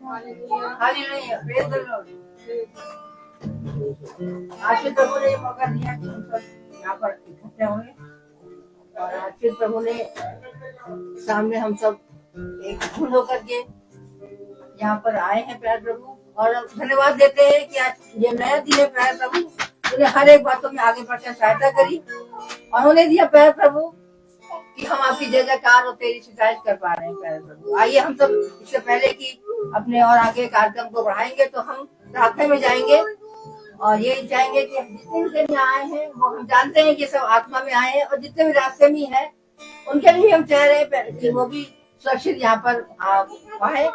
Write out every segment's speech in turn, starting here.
Hallelujah, praise the Lord. आज प्रभु ने मौका दिया कि हम सब यहाँ पर इकट्ठे हुए और आज फिर प्रभु ने सामने हम सब एक धुन होकर के यहाँ पर आए हैं प्यारे प्रभु, और धन्यवाद देते हैं कि आज ये नया दिन है प्यारे प्रभु। उन्हें हर एक बातों में आगे बढ़कर सहायता करी और उन्हें दिया प्यारे प्रभु कि हम आपकी जय जयकार और तेरी शिकायत कर पा रहे हैं प्यारे प्रभु। आइए हम सब इससे पहले कि अपने और आगे कार्यक्रम को बढ़ाएंगे तो हम प्रार्थना में जाएंगे और ये चाहेंगे कि जितने भी यहाँ आए हैं वो हम जानते हैं कि सब आत्मा में आए हैं, और जितने भी रास्ते में हैं उनके लिए हम चाह रहे हैं कि वो भी सुरक्षित यहाँ पर आए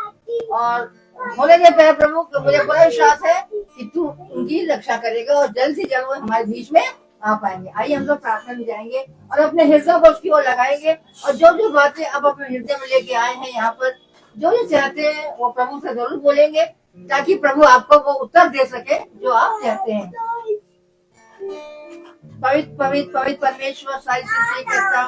और होने दे प्यारे प्रभु। तो मुझे पूरा विश्वास है कि तू उनकी रक्षा करेगा और जल्द से जल्द वो हमारे बीच में आ पाएंगे। आइए हम लोग प्रार्थना में जाएंगे और अपने हृदय को उसकी ओर लगाएंगे और जो जो बातें अब अपने हृदय में लेके आए हैं यहाँ पर, जो जो चाहते हैं वो प्रभु से जरूर बोलेंगे ताकि प्रभु आपको वो उत्तर दे सके जो आप चाहते हैं। पवित्र पवित्र पवित्र परमेश्वर सारी सृष्टिकर्ता,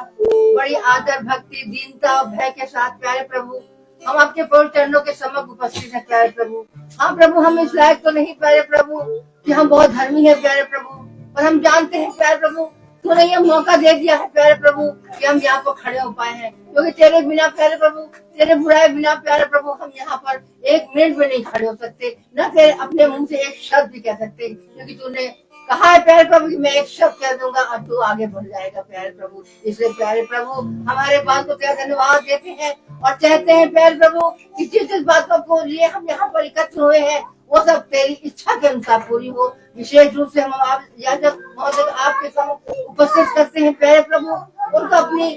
बड़ी आदर भक्ति दीनता और भय के साथ प्यारे प्रभु हम आपके पवित्र चरणों के सम्मुख उपस्थित हैं प्यारे प्रभु। हाँ प्रभु, हम इस लायक तो नहीं प्यारे प्रभु कि हम बहुत धर्मी हैं प्यारे प्रभु, पर हम जानते हैं प्यारे प्रभु तूने ये मौका दे दिया है प्यारे प्रभु कि हम यहाँ पर खड़े हो पाए हैं, क्योंकि तेरे बिना प्यारे प्रभु, तेरे बुराए बिना प्यारे प्रभु हम यहाँ पर एक मिनट में नहीं खड़े हो सकते, न तेरे अपने मुंह से एक शब्द भी कह सकते, क्योंकि तूने कहा है प्यारे प्रभु कि मैं एक शब्द कह दूंगा और तू आगे बढ़ जाएगा प्यारे प्रभु। इसलिए प्यारे प्रभु हमारे बात को तेरा धन्यवाद देते हैं और चाहते हैं प्यारे प्रभु कि जिस बातों को लिए हम यहाँ पर एकत्र हुए हैं वो सब तेरी इच्छा के अनुसार पूरी हो। विशेष रूप से हम आप जब आपके सामने उपस्थित करते हैं प्यारे प्रभु, उनको अपनी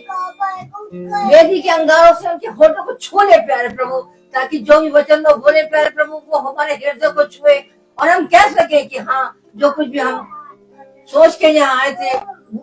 वेदी के अंगारों से उनके होठों को छू ले प्यारे प्रभु, ताकि जो भी वचन वो बोले प्यारे प्रभु वो हमारे हृदय को छुए और हम कह सके कि हाँ जो कुछ भी हम सोच के यहाँ आए थे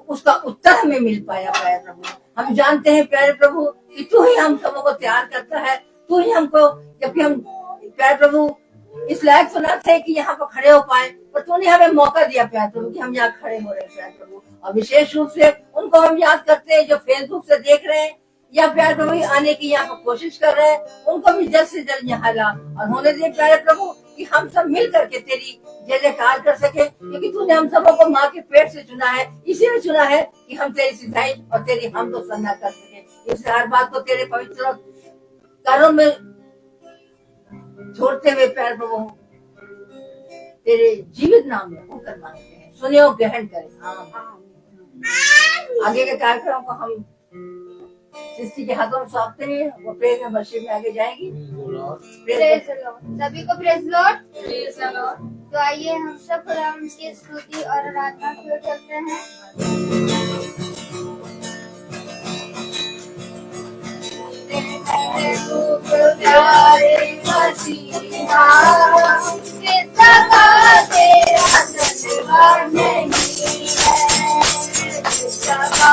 उसका उत्तर हमें मिल पाया प्यारे प्रभु। हम जानते हैं प्यारे प्रभु कि तू ही हम सबों को तैयार करता है, तू ही हमको, जबकि हम प्यारे प्रभु इस लायक तो न थे कि यहाँ पर खड़े हो पाए, पर तूने हमें मौका दिया प्यारे प्रभु कि हम यहाँ खड़े हो रहे हैं प्यारे प्रभु। और विशेष रूप से उनको हम याद करते हैं जो फेसबुक से देख रहे हैं या प्यारे प्रभु आने की यहाँ पर कोशिश कर रहे हैं, उनको भी जल्द से जल्द यहाँ ला और होने दे प्यारे प्रभु कि हम सब मिल करके तेरी जय जयकार कर सके, क्योंकि तूने हम सबों को माँ के पेट से चुना है, इसीलिए चुना है कि हम तेरी सिधाई और तेरी हम तो सन्ना कर सके। इसलिए हर बात को तेरे पवित्र कारों में छोड़ते हुए प्यारे प्रभु तेरे जीवित नाम में होकर मांगते हैं, सुने और ग्रहण करें। आगे के कार्यक्रम को हम सृष्टि के हाथों में सौंपते हैं, वो प्रेज में वर्शिप में आगे जाएगी। सभी को प्रेज लॉर्ड। तो आइए हम सब खुदा की स्तुति और आराधना की ओर चलते हैं। प्यारे मसीहा किसका तेरा धन्यवाद नहीं है, किसका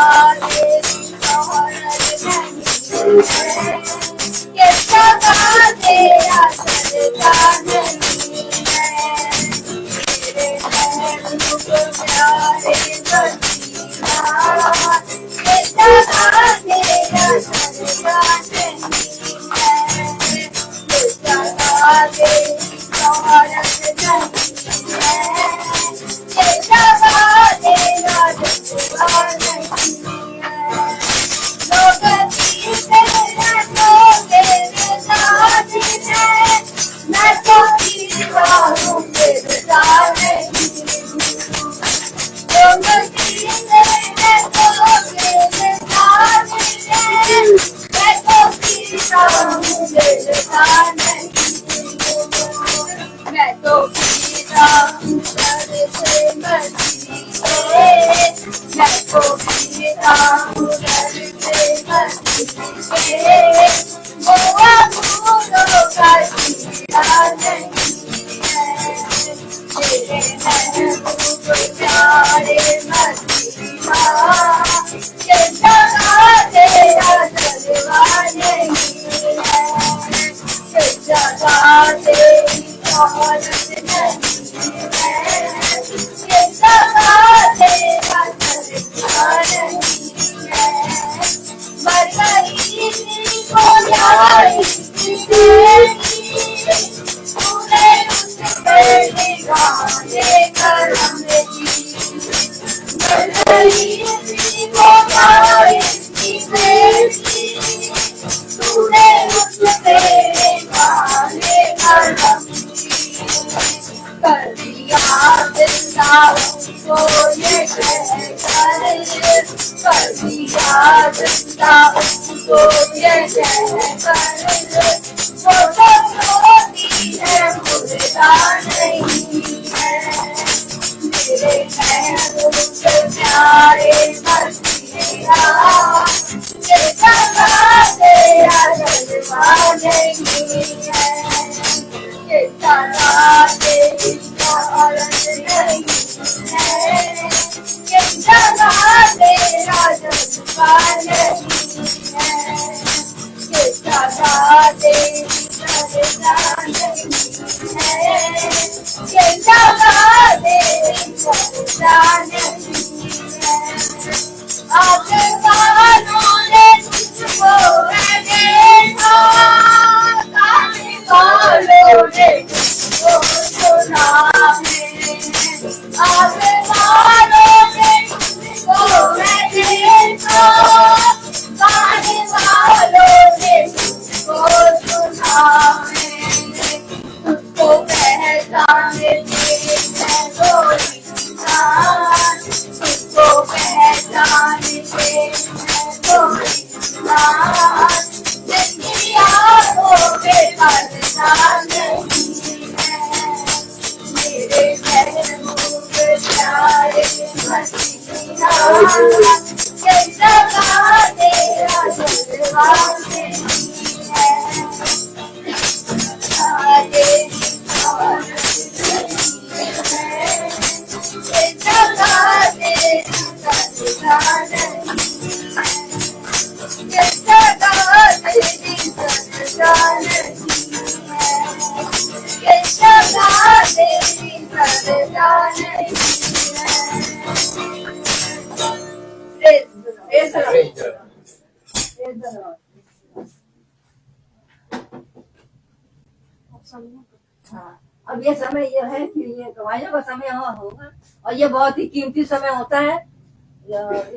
हाँ, अब ये समय ये है कि ये गवाहियों का समय होगा और ये बहुत ही कीमती समय होता है।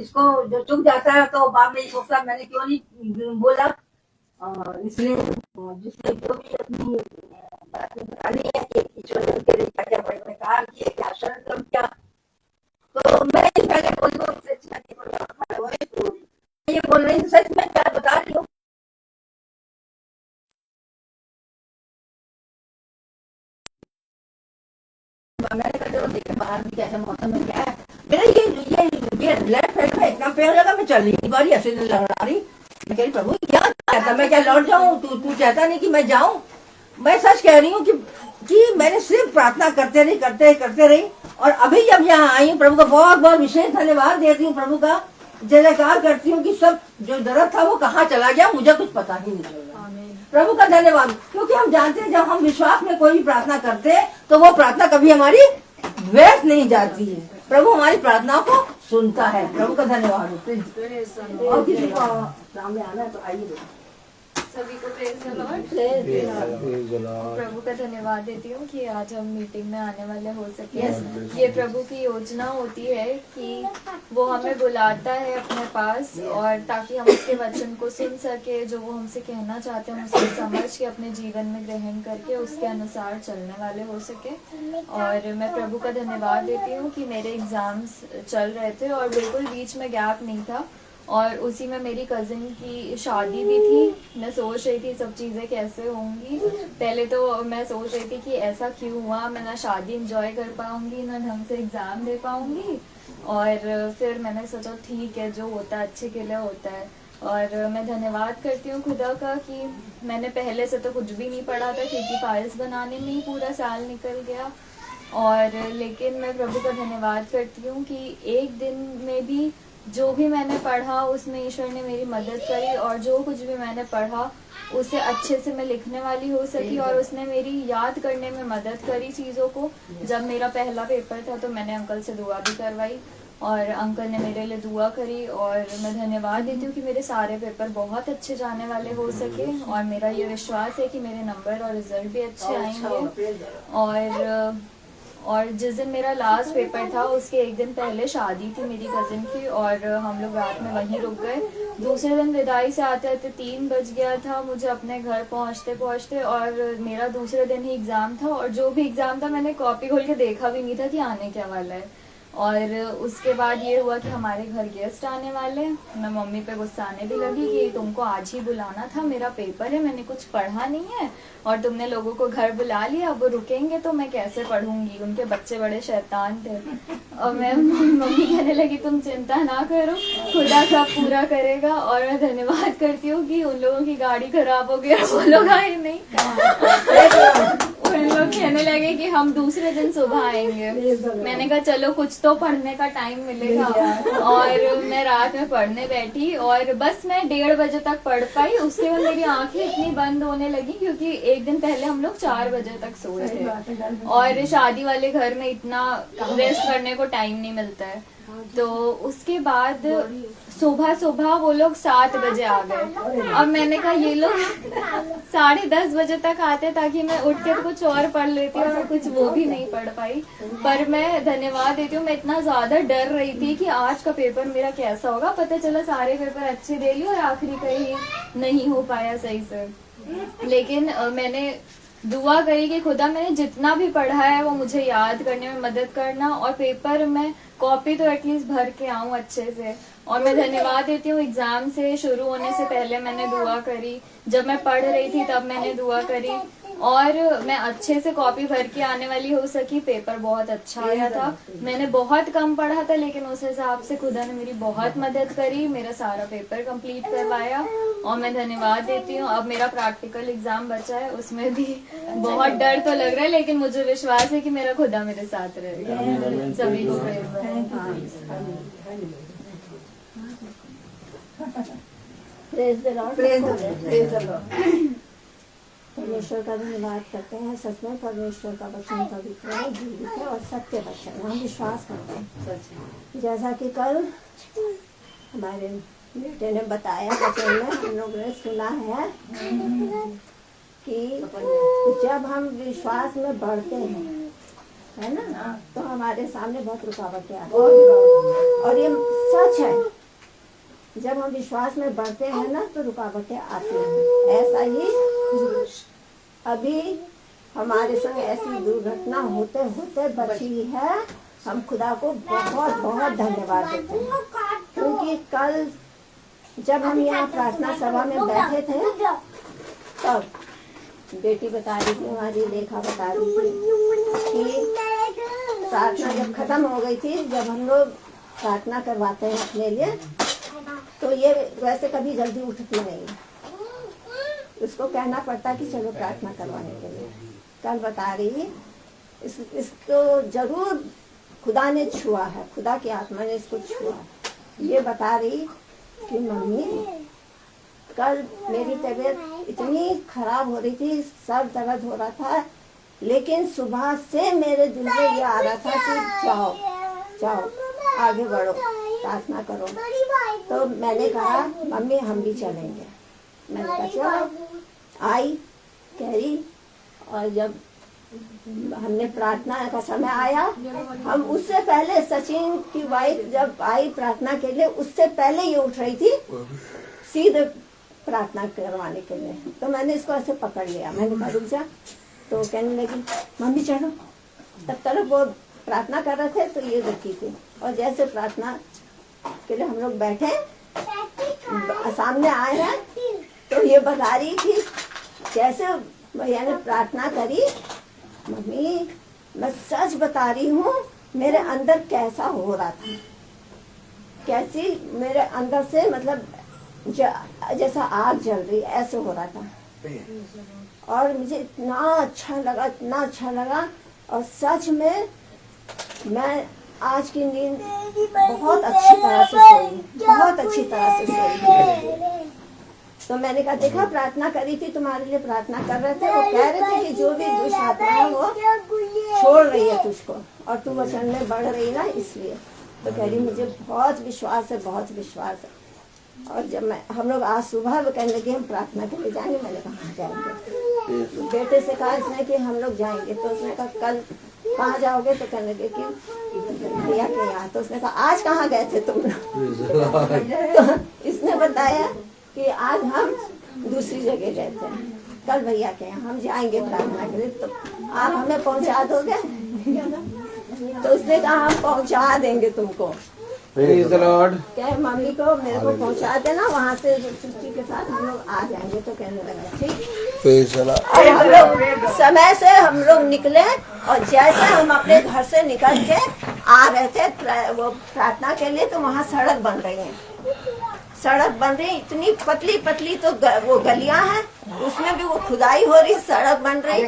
इसको जो चुक जाता है तो बाद में ये सोचता मैंने क्यों नहीं बोला। और इसलिए जिसने जो भी अपनी बातें बतानी है कि ईश्वर के लिए क्या क्या बड़े काम किए, क्या शरण कर्म किया, तो मैं पहले बोल दूँ ये बोल रही हूँ, सच में क्या बता रही हूँ। बाहर कैसा मौसम है, क्या है मेरा ये लेफ्ट साइड में इतना पेड़ लगा, मैं चल रही बारी ऐसे लगा रही। मैं कह रही प्रभु क्या कहता, मैं क्या लौट जाऊं? तू चाहता नहीं कि मैं जाऊं? मैं सच कह रही हूँ कि मैंने सिर्फ प्रार्थना करते रही और अभी जब यहाँ आई हूँ प्रभु का बहुत बहुत विशेष धन्यवाद देती हूँ। प्रभु का जयकार करती हूँ कि सब जो दर्द था वो कहाँ चला गया, मुझे कुछ पता ही नहीं चला। प्रभु का धन्यवाद, क्योंकि हम जानते हैं जब हम विश्वास में कोई भी प्रार्थना करते हैं तो वो प्रार्थना कभी हमारी व्यर्थ नहीं जाती है। प्रभु हमारी प्रार्थना को सुनता है। प्रभु का धन्यवाद। और किसी को सामने आना है तो आइए। सभी को प्रेज द लॉर्ड। प्रभु का धन्यवाद देती हूँ कि आज हम मीटिंग में आने वाले हो सके। ये प्रभु की योजना होती है कि वो हमें बुलाता है अपने पास और ताकि हम उसके वचन को सुन सके, जो वो हमसे कहना चाहते हैं उसको समझ के अपने जीवन में ग्रहण करके उसके अनुसार चलने वाले हो सके। और मैं प्रभु का धन्यवाद देती हूँ कि मेरे एग्जाम्स चल रहे थे और बिल्कुल बीच में गैप नहीं था और उसी में मेरी कज़िन की शादी भी थी। मैं सोच रही थी सब चीज़ें कैसे होंगी। पहले तो मैं सोच रही थी कि ऐसा क्यों हुआ, मैं ना शादी एंजॉय कर पाऊंगी ना ढंग से एग्ज़ाम दे पाऊंगी। और फिर मैंने सोचा ठीक है, जो होता है अच्छे के लिए होता है। और मैं धन्यवाद करती हूँ खुदा का कि मैंने पहले से तो कुछ भी नहीं पढ़ा था, क्योंकि फाइल्स बनाने में ही पूरा साल निकल गया। और लेकिन मैं प्रभु का धन्यवाद करती हूँ कि एक दिन में भी जो भी मैंने पढ़ा उसमें ईश्वर ने मेरी मदद करी और जो कुछ भी मैंने पढ़ा उसे अच्छे से मैं लिखने वाली हो सकी और उसने मेरी याद करने में मदद करी चीज़ों को। जब मेरा पहला पेपर था तो मैंने अंकल से दुआ भी करवाई और अंकल ने मेरे लिए दुआ करी। और मैं धन्यवाद देती हूँ कि मेरे सारे पेपर बहुत अच्छे जाने वाले हो सके और मेरा ये विश्वास है कि मेरे नंबर और रिजल्ट भी अच्छे आएंगे। और जिस दिन मेरा लास्ट पेपर था उसके एक दिन पहले शादी थी मेरी कज़िन की और हम लोग रात में वहीं रुक गए। दूसरे दिन विदाई से आते आते 3 बज गया था मुझे अपने घर पहुंचते और मेरा दूसरे दिन ही एग्ज़ाम था और जो भी एग्ज़ाम था मैंने कॉपी खोल के देखा भी नहीं था कि आने क्या वाला है। और उसके बाद ये हुआ कि हमारे घर गेस्ट आने वाले हैं। मैं मम्मी पे गुस्सा आने भी लगी कि तुमको आज ही बुलाना था, मेरा पेपर है, मैंने कुछ पढ़ा नहीं है और तुमने लोगों को घर बुला लिया, अब वो रुकेंगे तो मैं कैसे पढ़ूंगी। उनके बच्चे बड़े शैतान थे और मैं मम्मी कहने लगी तुम चिंता ना करो, खुदा सब पूरा करेगा। और मैं धन्यवाद करती हूँ कि उन लोगों की गाड़ी खराब हो गई और वो लोग आए नहीं। उन लोग कहने लगे कि हम दूसरे दिन सुबह आएंगे। मैंने कहा चलो कुछ तो पढ़ने का टाइम मिलेगा। और मैं रात में पढ़ने बैठी और बस मैं 1:30 बजे तक पढ़ पाई। उसके बाद मेरी आंखें इतनी बंद होने लगी क्योंकि एक दिन पहले हम लोग 4 बजे तक सोए थे और शादी वाले घर में इतना रेस्ट करने को टाइम नहीं मिलता है। तो उसके बाद सुबह सुबह वो लोग 7 बजे आ गए। अब मैंने कहा ये लोग 10:30 बजे तक आते ताकि मैं उठ के कुछ और पढ़ लेती और मैं कुछ वो भी नहीं पढ़ पाई। पर मैं धन्यवाद देती हूँ, मैं इतना ज्यादा डर रही थी कि आज का पेपर मेरा कैसा होगा। पता चला सारे पेपर अच्छे दे लिए और आखिरी कहीं नहीं हो पाया सही से। लेकिन मैंने दुआ करी कि खुदा मैंने जितना भी पढ़ा है वो मुझे याद करने में मदद करना और पेपर में कॉपी तो एटलीस्ट भर के आऊं अच्छे से। और मैं धन्यवाद देती हूँ, एग्जाम से शुरू होने से पहले मैंने दुआ करी, जब मैं पढ़ रही थी तब मैंने दुआ करी और मैं अच्छे से कॉपी भर के आने वाली हो सकी। पेपर बहुत अच्छा आया था। मैंने बहुत कम पढ़ा था लेकिन उस हिसाब से खुदा ने मेरी बहुत मदद करी, मेरा सारा पेपर कंप्लीट करवाया और मैं धन्यवाद देती हूँ। अब मेरा प्रैक्टिकल एग्जाम बचा है, उसमें भी बहुत डर तो लग रहा है लेकिन मुझे विश्वास है कि मेरा खुदा मेरे साथ रहेगा। सभी को परमेश्वर का धन्यवाद करते हैं। सच में परमेश्वर का वचन पवित्र है, जीवित है और सत्य वचन, हम विश्वास करते हैं। जैसा कि कल हमारे बेटे ने बताया वचन में, हम लोग ने सुना है कि जब हम विश्वास में बढ़ते हैं, है ना, तो हमारे सामने बहुत रुकावटें आती हैं। और ये सच है, जब हम विश्वास में बढ़ते हैं ना तो रुकावटें आती हैं। ऐसा ही अभी हमारे संग ऐसी दुर्घटना होते होते बची है। हम खुदा को बहुत बहुत धन्यवाद देते हैं क्योंकि कल जब हम यहाँ प्रार्थना सभा में बैठे थे तब बेटी बता रही थी, हमारी लेखा बता रही थी कि प्रार्थना जब खत्म हो गई थी, जब हम लोग प्रार्थना करवाते हैं अपने लिए तो ये वैसे कभी जल्दी उठती नहीं, उसको कहना पड़ता कि चलो प्रार्थना करवाने के लिए। कल बता रही इसको जरूर खुदा ने छुआ है, खुदा की आत्मा ने इसको छुआ। ये बता रही कि मम्मी कल मेरी तबीयत इतनी खराब हो रही थी, सर दर्द हो रहा था, लेकिन सुबह से मेरे दिल में ये आ रहा था कि जाओ जाओ आगे बढ़ो, प्रार्थना करो। तो मैंने कहा मम्मी हम भी चलेंगे। मैंने कहा चलो। आई कह रही और जब हमने प्रार्थना का समय आया, हम उससे पहले सचिन की वाइफ जब आई प्रार्थना के लिए, उससे पहले ये उठ रही थी सीधे प्रार्थना करवाने के लिए। तो मैंने इसको ऐसे पकड़ लिया, मैंने कहा रुक जा। तो कहने लगी मम्मी चलो। तब तक वो प्रार्थना कर रहे थे तो ये रुकी थी और जैसे प्रार्थना के लिए हम लोग बैठे सामने आए हैं तो ये बता रही थी कैसे भैया ने प्रार्थना करी। मम्मी मैं सच बता रही हूँ मेरे अंदर कैसा हो रहा था, कैसी मेरे अंदर से मतलब जैसा आग जल रही ऐसे हो रहा था और मुझे इतना अच्छा लगा, इतना अच्छा लगा। और सच में मैं आज की नींद बहुत अच्छी तरह से सोई, बहुत अच्छी तरह से सोई। तो मैंने कहा देखा प्रार्थना करी थी, तुम्हारे लिए प्रार्थना कर रहे थे, वो कह रहे थे कि जो भी दुष्ट आत्मा है वो छोड़ रही है तुझको और तू वचन में बढ़ रही ना, इसलिए। तो कह रही मुझे बहुत विश्वास है, बहुत विश्वास है। और जब मैं हम लोग आज सुबह वो कहने लगे हम प्रार्थना के लिए जाएंगे, मैंने कहा जाएंगे। बेटे से कहा इसने कि हम लोग जाएंगे, तो उसने कहा कल कहाँ जाओगे? तो कहने लगे कि भैया के यहाँ। तो उसने कहा आज कहाँ गए थे तुम लोग? तो इसने बताया कि आज हम दूसरी जगह गए थे, कल भैया के यहाँ हम जाएंगे प्रार्थना के लिए, तो आप हमें पहुँचा दोगे? तो उसने कहा हम पहुंचा देंगे तुमको। Praise the Lord. क्या मम्मी को मेरे को पहुंचा देना, वहाँ से छुट्टी के साथ हम लोग आ जाएंगे। तो कहने लगा ठीक। Praise the Lord. और हम लोग समय से हम लोग निकले, और जैसे हम अपने घर से निकल के आ रहे थे वो प्रार्थना के लिए, तो वहाँ सड़क बन रही है। सड़क बन रही, इतनी पतली पतली तो वो गलियां हैं, उसमें भी वो खुदाई हो रही, सड़क बन रही।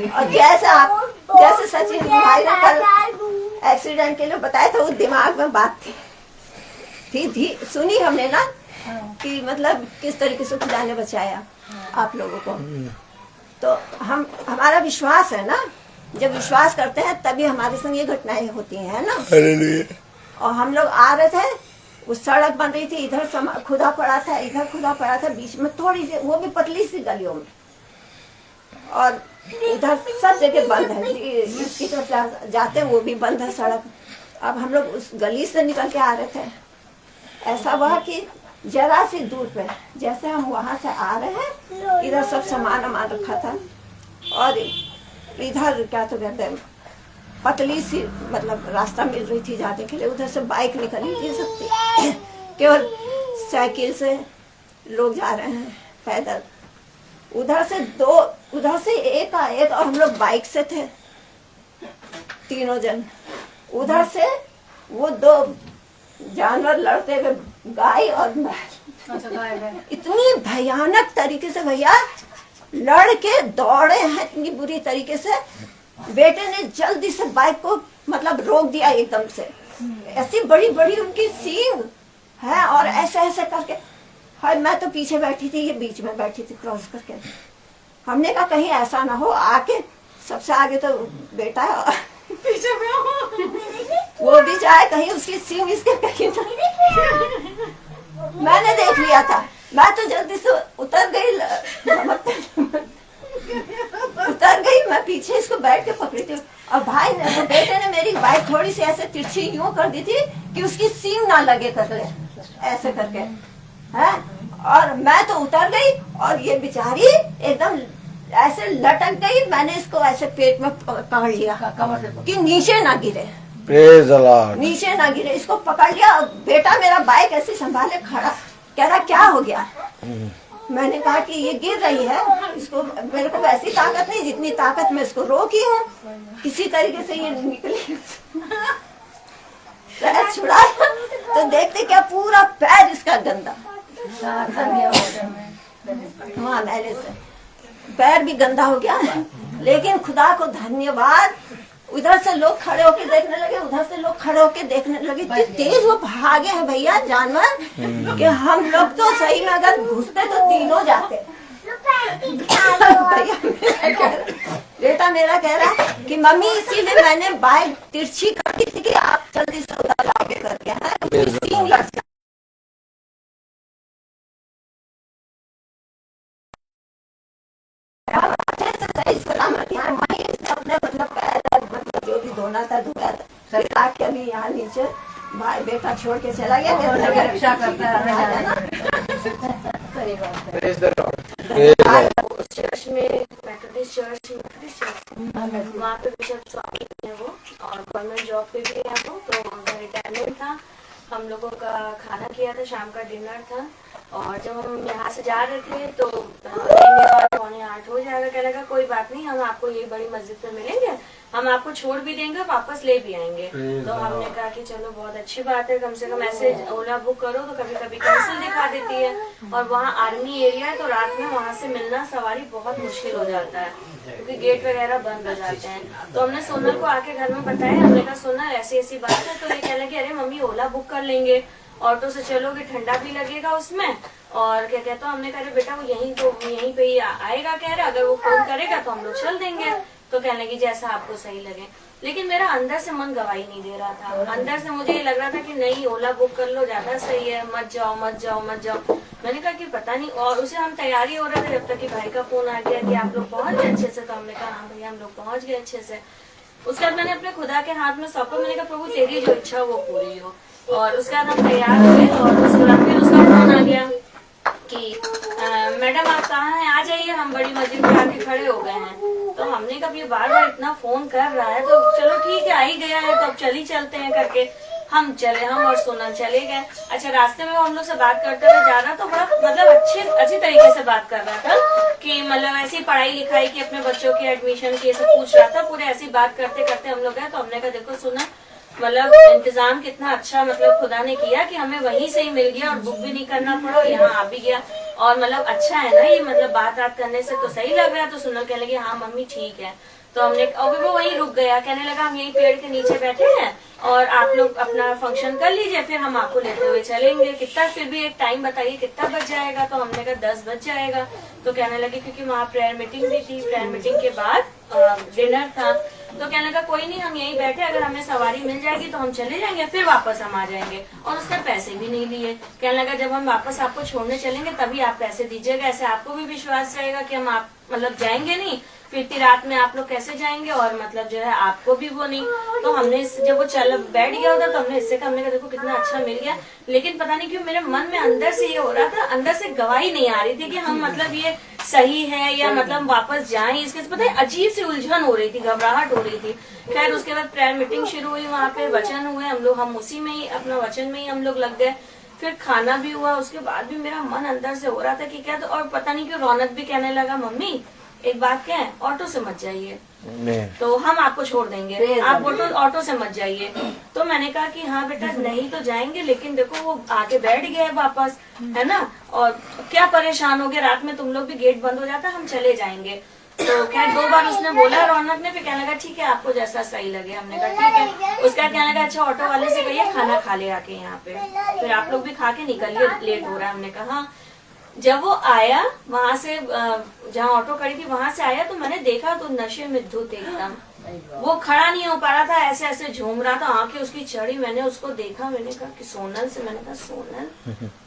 और जैसे सचिन भाई ने कल एक्सीडेंट के लिए बताया था, वो दिमाग में बात थी सुनी हमने ना, कि मतलब किस तरीके से खुदा ने बचाया आप लोगों को। तो हमारा विश्वास है ना, जब विश्वास करते हैं तभी हमारे संग ये घटनाएं होती हैं ना। और हम लोग आ रहे थे, वो सड़क बन रही थी, इधर खुदा पड़ा था, इधर खुदा पड़ा था, बीच में थोड़ी सी, वो भी पतली सी गलियों में, और इधर सब जगह बंद है। इसकी तरफ जाते वो भी बंद है सड़क। अब हम लोग उस गली से निकल के आ रहे थे, ऐसा हुआ कि जरा सी दूर पे जैसे हम वहां से आ रहे हैं, इधर सब सामान रखा था, और इधर क्या तो कहते हैं पतली सी मतलब रास्ता मिल रही थी जाने के लिए। उधर से बाइक निकली थी सबकी, केवल साइकिल से लोग जा रहे हैं, पैदल। उधर से एक आए, और हम लोग बाइक से थे तीनों जन। उधर से वो 2 जानवर लड़ते हुए, गाय और बैल, इतनी भयानक तरीके से भैया लड़ के दौड़े हैं, इतनी बुरी तरीके से। बेटे ने जल्दी से बाइक को मतलब रोक दिया एकदम से। ऐसी बड़ी बड़ी उनकी सींग है, और ऐसे ऐसे करके, हाय मैं तो पीछे बैठी थी, ये बीच में बैठी थी क्रॉस करके। हमने कहा कहीं ऐसा ना हो, आके सबसे आगे तो बेटा है और पीछे में वो भी जाए, कहीं उसकी सींग इसके कहीं ना। मैंने देख लिया था, मैं तो जल्दी से उतर गई, मैं पीछे इसको बैठ के पकड़ी थी। और भाई ने, तो बेटे ने मेरी बाइक थोड़ी सी ऐसे तिरछी यूं कर दी थी कि उसकी सींग ना लगे करके, ऐसे करके है। और मैं तो उतर गई, और ये बेचारी एकदम ऐसे लटक गई। मैंने इसको ऐसे पेट में पकड़ लिया कि नीचे ना गिरे, Praise the Lord. नीचे ना गिरे, इसको पकड़ लिया। और बेटा मेरा बाइक ऐसे संभाले खड़ा, कह रहा क्या हो गया। मैंने कहा कि ये गिर रही है, इसको मेरे को वैसी ताकत नहीं जितनी ताकत मैं इसको रोकी हूँ। किसी तरीके से ये निकली, पैर छुड़ा, तो देखते क्या पूरा पैर इसका गंदा, वहाँ मैले से पैर भी गंदा हो गया। लेकिन खुदा को धन्यवाद, उधर से लोग खड़े होके देखने लगे, उधर से लोग खड़े होके देखने लगे। इतनी तेज वो भागे हैं भैया जानवर, कि हम लोग तो सही में अगर घुसते तो तीनों जाते। बेटा मेरा कह रहा है कि मम्मी इसीलिए मैंने बाइक तिरछी कर दी थी कि आप जल्दी से उधर आगे करके है। अपने मतलब जो भी धोना था धोया था, ताकि अभी यहाँ नीचे भाई बेटा छोड़ के चला गया, रक्षा करता है। सही बात है। चर्च में मेथोडिस्ट चर्च वहाँ पे बिशप स्वामी है वो, और गवर्नमेंट जॉब पे भी है वो, तो उनका रिटायरमेंट था। हम लोगों का खाना किया था, शाम का डिनर था। और जब हम यहाँ से जा रहे थे तो 7:45 हो जाएगा। कह लगा कोई बात नहीं, हम आपको ये बड़ी मस्जिद पे मिलेंगे, हम आपको छोड़ भी देंगे, वापस ले भी आएंगे। तो हमने कहा कि चलो बहुत अच्छी बात है, कम से कम ऐसे ओला बुक करो तो कभी कभी कैंसिल दिखा देती है। और वहाँ आर्मी एरिया है, तो रात में वहाँ से मिलना सवारी बहुत मुश्किल हो जाता है, क्योंकि गेट वगैरह बंद हो जाते हैं। तो हमने सोनल को आके घर में बताया, हमने कहा सोनल ऐसी ऐसी बात है। तो ये कह लगे अरे मम्मी ओला बुक कर लेंगे, ऑटो से चलोगे ठंडा भी लगेगा उसमें, और क्या कहता हूँ। हमने कहा बेटा वो यहीं पे ही आएगा, कह रहे अगर वो फोन करेगा तो हम लोग चल देंगे। तो कहने लगी जैसा आपको सही लगे। लेकिन मेरा अंदर से मन गवाही नहीं दे रहा था, अंदर से मुझे ये लग रहा था कि नहीं ओला बुक कर लो, ज्यादा सही है, मत जाओ मत जाओ मत जाओ। मैंने कहा कि पता नहीं, और उसे हम तैयारी हो रहे थे जब तक कि भाई का फोन आ गया कि आप लोग पहुंच गए अच्छे से। तो हमने कहा हाँ भैया हम लोग पहुंच गए अच्छे से। उसके बाद मैंने अपने खुदा के हाथ में सौंपा, मैंने कहा प्रभु तेरी जो इच्छा वो पूरी हो। और उसके बाद हम तैयार हुए, और उसके बाद फिर उसका फोन आ गया कि मैडम आप कहाँ हैं, आ जाइए, हम बड़ी मस्जिद में आके खड़े हो गए हैं। तो हमने कहा ये बार बार इतना फोन कर रहा है तो चलो ठीक है, आ ही गया है तो अब चल ही चलते हैं करके हम और सोनल चले गए। अच्छा, रास्ते में वो हम लोग से बात करते हुए जा रहा तो बड़ा मतलब अच्छी तरीके से बात कर रहा था कि मतलब ऐसी पढ़ाई लिखाई की, अपने बच्चों की एडमिशन की सब पूछ रहा था। पूरे ऐसी बात करते करते हम लोग गए तो हमने कहा देखो सुना, मतलब इंतजाम कितना अच्छा मतलब खुदा ने किया कि हमें वहीं से ही मिल गया और बुक भी नहीं करना पड़ा, यहाँ आ भी गया। और मतलब अच्छा है ना ये, मतलब बात करने से तो सही लग रहा है। तो सुनल कहने लगी हाँ मम्मी ठीक है। तो हमने अभी वो वहीं रुक गया, कहने लगा हम यहीं पेड़ के नीचे बैठे हैं और आप लोग अपना फंक्शन कर लीजिए, फिर हम आपको लेते हुए चलेंगे। कितना फिर भी एक टाइम बताइए कितना बज जाएगा? तो हमने कहा 10 बज जाएगा। तो कहने लगे क्योंकि वहाँ प्रेयर मीटिंग भी थी, प्रेयर मीटिंग के बाद डिनर था। तो कहने लगा कोई नहीं, हम यहीं बैठे, अगर हमें सवारी मिल जाएगी तो हम चले जाएंगे, फिर वापस हम आ जाएंगे। और उसने पैसे भी नहीं लिए। कहने लगा जब हम वापस आपको छोड़ने चलेंगे तभी आप पैसे दीजिएगा, ऐसे आपको भी विश्वास रहेगा कि हम आप मतलब जाएंगे नहीं, फिर इतनी रात में आप लोग कैसे जाएंगे, और मतलब जो है आपको भी वो नहीं। तो हमने जब वो चल बैठ गया उधर तो हमने इससे कहा, हमने कहा देखो कितना अच्छा मिल गया, लेकिन पता नहीं क्यों मेरे मन में अंदर से ये हो रहा था, अंदर से गवाही नहीं आ रही थी कि हम मतलब ये सही है या मतलब वापस जाएं। इसके पता है अजीब सी उलझन हो रही थी, घबराहट हो रही थी। खैर उसके बाद प्रेयर मीटिंग शुरू हुई, वहाँ पे वचन हुए, हम उसी में ही अपना वचन में ही हम लोग लग गए। फिर खाना भी हुआ, उसके बाद भी मेरा मन अंदर से हो रहा था कि क्या। तो और पता नहीं क्यों रौनक भी कहने लगा मम्मी एक बात क्या है, ऑटो से मत जाइए, तो हम आपको छोड़ देंगे, आप ऑटो से मत जाइए। तो मैंने कहा कि हाँ बेटा नहीं तो जाएंगे, लेकिन देखो वो आके बैठ गया है वापस, है ना, और क्या परेशान हो गए, रात में तुम लोग भी गेट बंद हो जाता, हम चले जाएंगे। तो क्या 2 बार उसने बोला रौनक ने, फिर कहने लगा ठीक है आपको जैसा सही लगे। हमने कहा ठीक है। उसका कहने लगा अच्छा ऑटो वाले से कहिए खाना खा ले आके यहाँ पे, फिर आप लोग भी खा के निकलिए, लेट हो रहा है। हमने कहा हाँ। जब वो आया वहां से, जहाँ ऑटो खड़ी थी वहां से आया, तो मैंने देखा तो नशे में धुत एकदम, वो खड़ा नहीं हो पा रहा था, ऐसे ऐसे झूम रहा था, आंखें उसकी चढ़ी। मैंने उसको देखा, मैंने कहा कि सोनल से, मैंने कहा सोनल,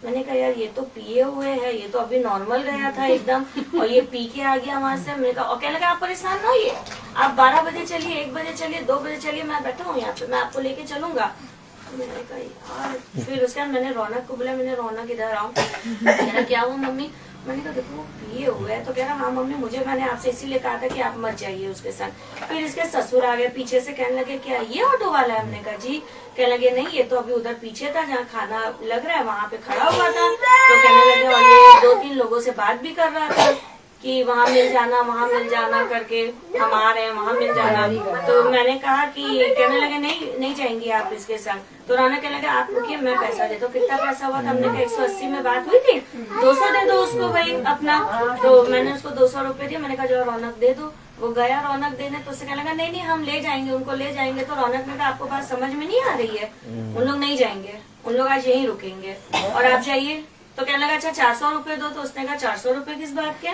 मैंने कहा यार ये तो पिए हुए है, ये तो अभी नॉर्मल गया था एकदम और ये पी के आ गया वहां से। मैंने कहा, और कहने लगा आप परेशान ना होइए, आप 12 बजे चलिए, 1 बजे चलिए, 2 बजे चलिए, मैं बैठा हूँ यहाँ पे, मैं आपको लेके चलूंगा। मैंने कहा यार, फिर उसके बाद मैंने रौनक को बोला, मैंने रौनक इधर आओ, कहना क्या हुआ मम्मी? मैंने कहा देखो वो पिए हुए है। तो कह रहा हाँ मम्मी मुझे, मैंने आपसे इसीलिए कहा था कि आप मत जाइए उसके साथ। फिर इसके ससुर आ गए पीछे से, कहने लगे क्या ये ऑटो वाला है? हमने कहा जी। कहने लगे नहीं ये तो अभी उधर पीछे था जहाँ खाना लग रहा है वहाँ पे खड़ा हुआ था। तो कहने लगे, और ये 2-3 लोगों से बात भी कर रहा था कि वहाँ मिल जाना, वहाँ मिल जाना करके, हम आ रहे हैं वहाँ मिल जाना। तो मैंने कहा कि, कहने लगे नहीं जाएंगी आप इसके संग। तो रौनक कहने लगे आप रुकिए मैं पैसा दे दो। कितना पैसा हुआ था? हमने कहा 180 में बात हुई थी, 200 दे दो उसको भाई अपना। तो मैंने उसको 200 रुपए दिए। मैंने कहा जो रौनक दे दो। वो गया रौनक देने, तो उससे कहने लगा नहीं हम ले जाएंगे, उनको ले जाएंगे। तो रौनक ने कहा आपको बात समझ में नहीं आ रही है, उन लोग नहीं जाएंगे, उन लोग आज यहीं रुकेंगे और आप जाइए। तो कहने लगा अच्छा 400 रुपए दो। तो उसने कहा 400 रुपए किस बात के?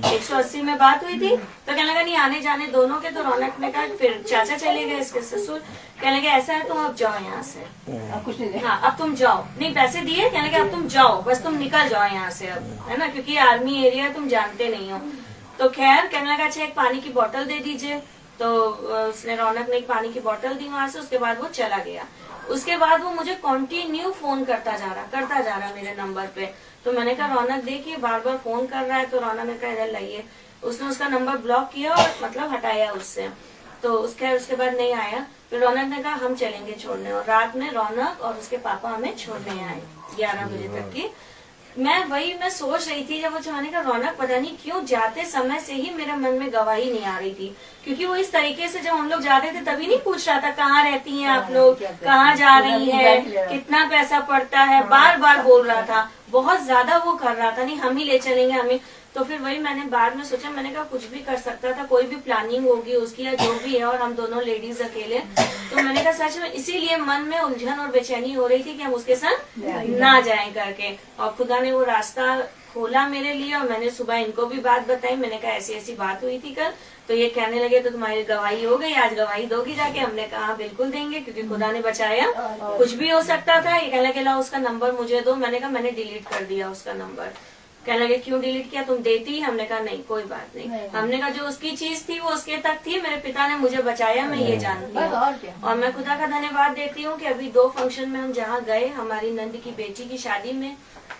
180 में बात हुई थी। तो कहने लगा नहीं आने जाने दोनों के। तो रौनक ने कहा, फिर चाचा चले गए इसके ससुर, कहने लगे ऐसा है तुम अब जाओ यहाँ से, हाँ अब तुम जाओ, नहीं पैसे दिए, कहने लगे अब तुम जाओ, बस तुम निकल जाओ यहाँ से अब, है ना, क्योंकि आर्मी एरिया है तुम जानते नहीं हो। तो खैर कहने लगा अच्छा एक पानी की बोतल दे दीजिए। तो उसने रौनक ने एक पानी की बोतल दी वहां से। उसके बाद वो चला गया। उसके बाद वो मुझे कंटिन्यू फोन करता जा रहा मेरे नंबर पे। तो मैंने कहा रौनक देखिए बार बार फोन कर रहा है। तो रौनक ने कहा इधर लाइए। उसने उसका नंबर ब्लॉक किया और मतलब हटाया उससे। तो उसके बाद नहीं आया। फिर रौनक ने कहा हम चलेंगे छोड़ने, और रात में रौनक और उसके पापा हमें छोड़ने आए 11 बजे तक की। मैं सोच रही थी जब वो जमाने का, रौनक पता नहीं क्यों जाते समय से ही मेरे मन में गवाही नहीं आ रही थी, क्योंकि वो इस तरीके से जब हम लोग जाते थे तभी नहीं पूछ रहा था कहाँ रहती हैं आप लोग, कहाँ जा रही है, कितना पैसा पड़ता है, बार बार बोल रहा था, बहुत ज्यादा वो कर रहा था, नहीं हम ही ले चलेंगे हमें। तो फिर वही मैंने बाद में सोचा, मैंने कहा कुछ भी कर सकता था, कोई भी प्लानिंग होगी उसकी या जो भी है, और हम दोनों लेडीज अकेले। तो मैंने कहा सच में इसीलिए मन में उलझन और बेचैनी हो रही थी कि हम उसके साथ ना जाएं करके। और खुदा ने वो रास्ता खोला मेरे लिए, और मैंने सुबह इनको भी बात बताई। मैंने कहा ऐसी ऐसी बात हुई थी कल। तो ये कहने लगे तो तुम्हारी गवाही हो गई, आज गवाही दोगी जाके? हमने कहा बिल्कुल देंगे, क्योंकि खुदा ने बचाया, कुछ भी हो सकता था। ये कहने लगे ला उसका नंबर मुझे दो। मैंने कहा मैंने डिलीट कर दिया उसका नंबर। कहने लगे क्यों डिलीट किया, तुम देती? हमने कहा नहीं कोई बात नहीं। हमने कहा जो उसकी चीज थी वो उसके तक थी, मेरे पिता ने मुझे बचाया, मैं ये जानती बस और क्या। हूँ। और मैं खुदा का धन्यवाद देती हूँ कि अभी 2 फंक्शन में हम जहाँ गए, हमारी नंद की बेटी की शादी में,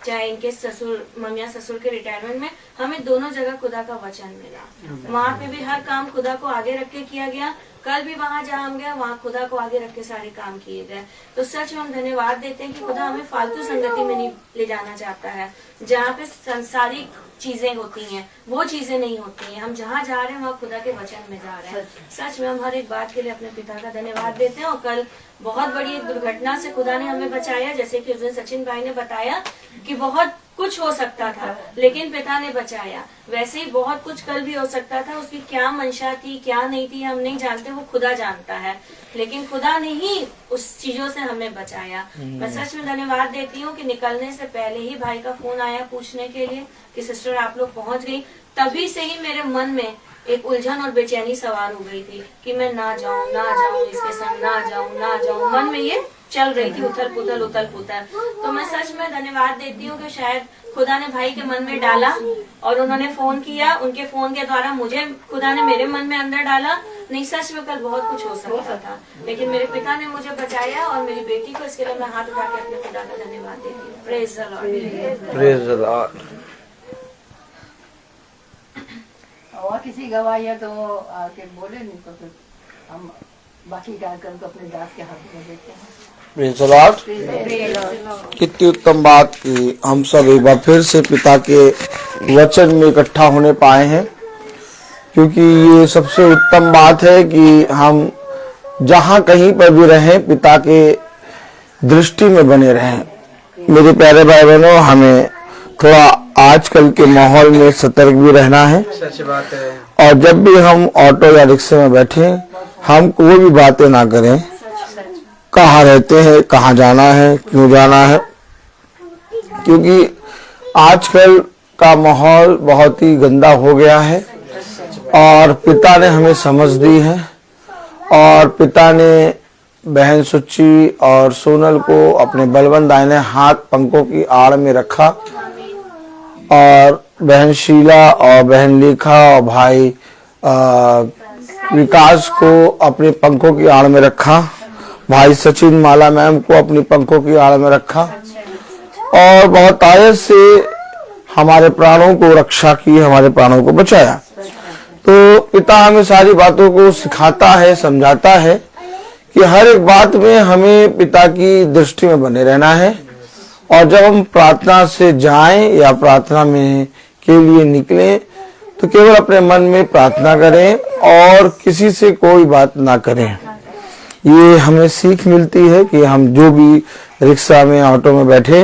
चाहे इनके ससुर ममिया ससुर के रिटायरमेंट में, हमें दोनों जगह खुदा का वचन मिला। वहाँ पे भी हर काम खुदा को आगे रख के किया गया। कल भी वहाँ जहाँ हम गए वहाँ खुदा को आगे रख के सारे काम किए गए। तो सच में हम धन्यवाद देते हैं कि खुदा हमें फालतू संगति में नहीं ले जाना चाहता है, जहाँ पे संसारिक चीजें होती हैं वो चीजें नहीं होती हैं। हम जहाँ जा रहे हैं वहाँ खुदा के वचन में जा रहे हैं। सच में हम हर एक बात के लिए अपने पिता का धन्यवाद देते हैं। और कल बहुत बड़ी एक दुर्घटना से खुदा ने हमें बचाया, जैसे कि उस दिन सचिन भाई ने बताया कि बहुत कुछ हो सकता था लेकिन पिता ने बचाया। वैसे ही बहुत कुछ कल भी हो सकता था, उसकी क्या मंशा थी क्या नहीं थी हम नहीं जानते, वो खुदा जानता है, लेकिन खुदा ने ही उस चीजों से हमें बचाया। मैं सच में धन्यवाद देती हूँ कि निकलने से पहले ही भाई का फोन आया पूछने के लिए कि सिस्टर आप लोग पहुंच गई। तभी से ही मेरे मन में एक उलझन और बेचैनी सवार हो गई थी कि मैं ना जाऊं इसके संग, ना जाऊं। मन में ये चल रही थी उथल पुथल। तो मैं सच में धन्यवाद देती हूँ कि शायद खुदा ने भाई के मन में डाला और उन्होंने फोन किया, उनके फोन के द्वारा मुझे खुदा ने मेरे मन में अंदर डाला। नहीं सच में कल बहुत कुछ हो सकता था, लेकिन मेरे पिता ने मुझे बचाया और मेरी बेटी को, इसके लिए मैं हाथ उठा के अपने खुदा का धन्यवाद देती हूँ। Praise the Lord. Praise the Lord. और किसी गवाही है तो वो आके बोले, नहीं तो फिर हम बाकी कार्यक्रम को अपने दास के हाथ में देते हैं। Praise the Lord. कितनी उत्तम बात कि हम सब एक बार फिर से पिता के वचन में इकट्ठा होने पाए हैं, क्योंकि ये सबसे उत्तम बात है कि हम जहाँ कहीं पर भी रहें पिता के दृष्टि में बने रहें। मेरे प्यारे भाई बहनों, हमें थोड़ा आजकल के माहौल में सतर्क भी रहना है। सच बात है। और जब भी हम ऑटो या रिक्शे में बैठे हम कोई भी बातें ना करें, कहाँ रहते हैं, कहाँ जाना है, क्यों जाना है, क्योंकि आजकल का माहौल बहुत ही गंदा हो गया है। और पिता ने हमें समझ दी है और पिता ने बहन सुच्ची और सोनल को अपने बलवंत दाहिने हाथ पंखों की आड़ में रखा और बहन शीला और बहन लेखा और भाई विकास को अपने पंखों की आड़ में रखा, भाई सचिन माला मैम को अपनी पंखों की आड़ में रखा और बहुत आयत से हमारे प्राणों को रक्षा की, हमारे प्राणों को बचाया। तो पिता हमें सारी बातों को सिखाता है, समझाता है कि हर एक बात में हमें पिता की दृष्टि में बने रहना है। और जब हम प्रार्थना से जाएं या प्रार्थना में के लिए निकलें तो केवल अपने मन में प्रार्थना करें और किसी से कोई बात ना करें। ये हमें सीख मिलती है कि हम जो भी रिक्शा में ऑटो में बैठे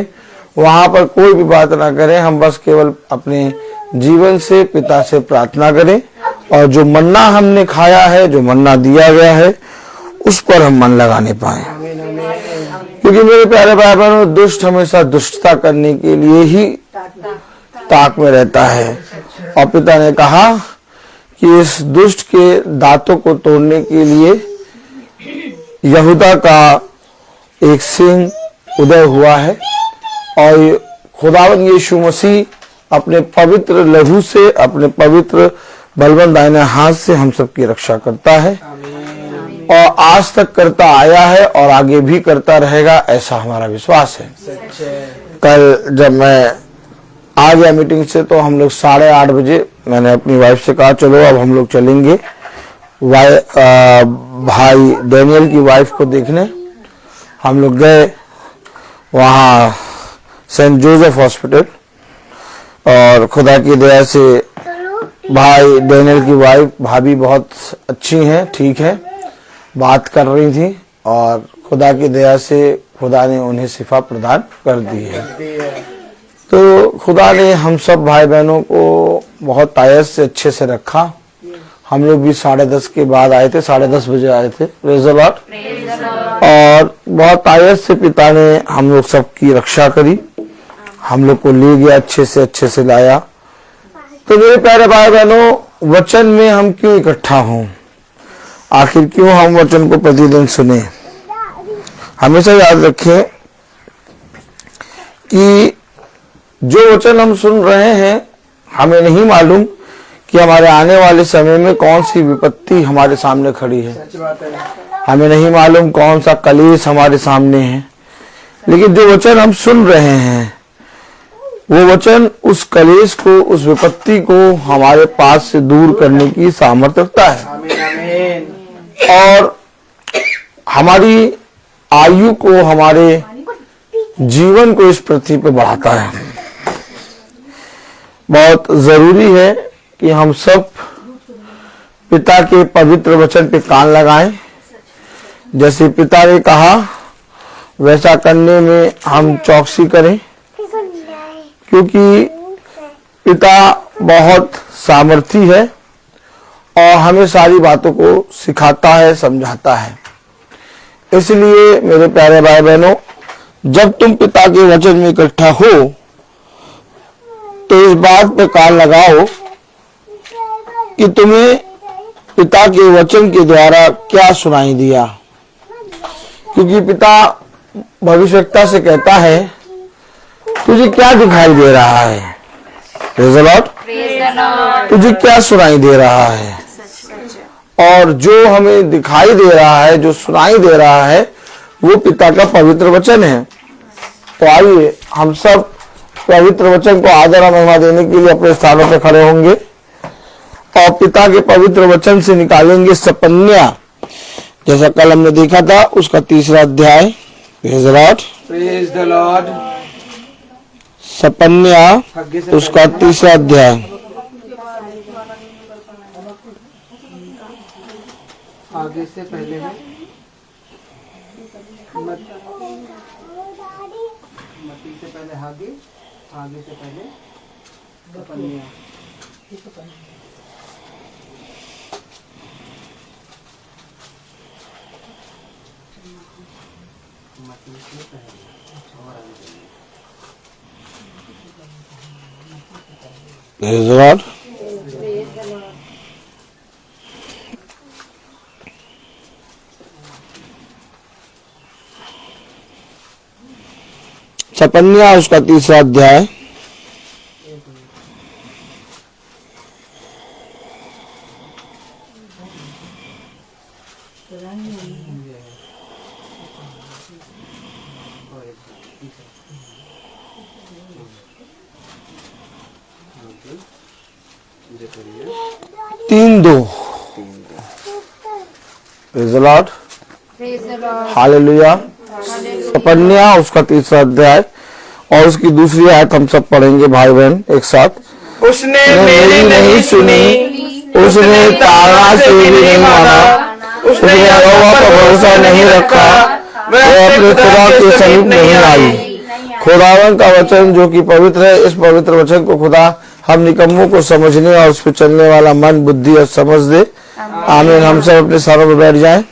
वहां पर कोई भी बात ना करें, हम बस केवल अपने जीवन से पिता से प्रार्थना करें और जो मन्ना हमने खाया है, जो मन्ना दिया गया है, उस पर हम मन लगाने पाए। क्योंकि मेरे प्यारे भाई बहनों, दुष्ट हमेशा दुष्टता करने के लिए ही ताक में रहता है। और पिता ने कहा कि इस दुष्ट के दांतों को तोड़ने के लिए यहूदा का एक सिंह उदय हुआ है और खुदावंद यीशु मसीह अपने पवित्र लहू से, अपने पवित्र बलवंत दाहिने हाथ से हम सबकी रक्षा करता है और आज तक करता आया है और आगे भी करता रहेगा, ऐसा हमारा विश्वास है। कल जब मैं आ गया मीटिंग से तो हम लोग 8:30 बजे मैंने अपनी वाइफ से कहा चलो अब हम लोग चलेंगे भाई डैनियल की वाइफ को देखने। हम लोग गए वहाँ सेंट जोसेफ हॉस्पिटल और खुदा की दया से भाई डैनियल की वाइफ भाभी बहुत अच्छी हैं, ठीक है, बात कर रही थी और खुदा की दया से खुदा ने उन्हें शिफा प्रदान कर दी है। तो खुदा ने हम सब भाई बहनों को बहुत आयत से अच्छे से रखा। हम लोग भी 10:30 के बाद आए थे, 10:30 बजे आए थे। Praise the Lord. और बहुत आयत से पिता ने हम लोग सबकी रक्षा करी, हम लोग को ले गया, अच्छे से लाया। तो मेरे प्यारे भाई बहनों, वचन में हम क्यों इकट्ठा हों, आखिर क्यों हम वचन को प्रतिदिन सुने। हमेशा याद रखें कि जो वचन हम सुन रहे हैं, हमें नहीं मालूम कि हमारे आने वाले समय में कौन सी विपत्ति हमारे सामने खड़ी है। हमें नहीं मालूम कौन सा कलेश हमारे सामने है, लेकिन जो वचन हम सुन रहे हैं वो वचन उस कलेश को, उस विपत्ति को हमारे पास से दूर करने की सामर्थ्य रखता है और हमारी आयु को, हमारे जीवन को इस पृथ्वी पर बढ़ाता है। बहुत जरूरी है कि हम सब पिता के पवित्र वचन पे कान लगाएं। जैसे पिता ने कहा वैसा करने में हम चौकसी करें, क्योंकि पिता बहुत सामर्थी है और हमें सारी बातों को सिखाता है, समझाता है। इसलिए मेरे प्यारे भाई बहनों, जब तुम पिता के वचन में इकट्ठा हो तो इस बात पर कान लगाओ कि तुम्हें पिता के वचन के द्वारा क्या सुनाई दिया, क्योंकि पिता भविष्यवक्ता से कहता है तुझे क्या दिखाई दे रहा है। Praise the Lord. तुझे क्या सुनाई दे रहा है, और जो हमें दिखाई दे रहा है, जो सुनाई दे रहा है, वो पिता का पवित्र वचन है। तो आइए हम सब पवित्र वचन को आदर और महिमा देने के लिए अपने स्थानों पर खड़े होंगे और पिता के पवित्र वचन से निकालेंगे सपन्या, जैसा कल हमने देखा था, उसका 3रा अध्याय। Praise the Lord. सपन्या उसका 3रा अध्याय। आगे से पहले है मती से पहले आगे, आगे से पहले सपन्या। मती से पहले और Praise the Lord. सपन्या उसका 3रा अध्याय। तीन दो। Praise the Lord. हालेलुया। सपन्या उसका 3रा अध्याय और उसकी दूसरी आयत हम सब पढ़ेंगे भाई बहन एक साथ। उसने मेरी नहीं सुनी, उसने तारा से भी नहीं माना, उसने यहोवा पर भरोसा नहीं रखा, वह अपने खुदा के समीप नहीं आई। खुदावन का वचन जो कि पवित्र है, इस पवित्र वचन को खुदा हम निकम्मों को समझने और उस पर चलने वाला मन, बुद्धि और समझ दे। आमीन। हम सब अपने स्थानों पर बैठ जाएं।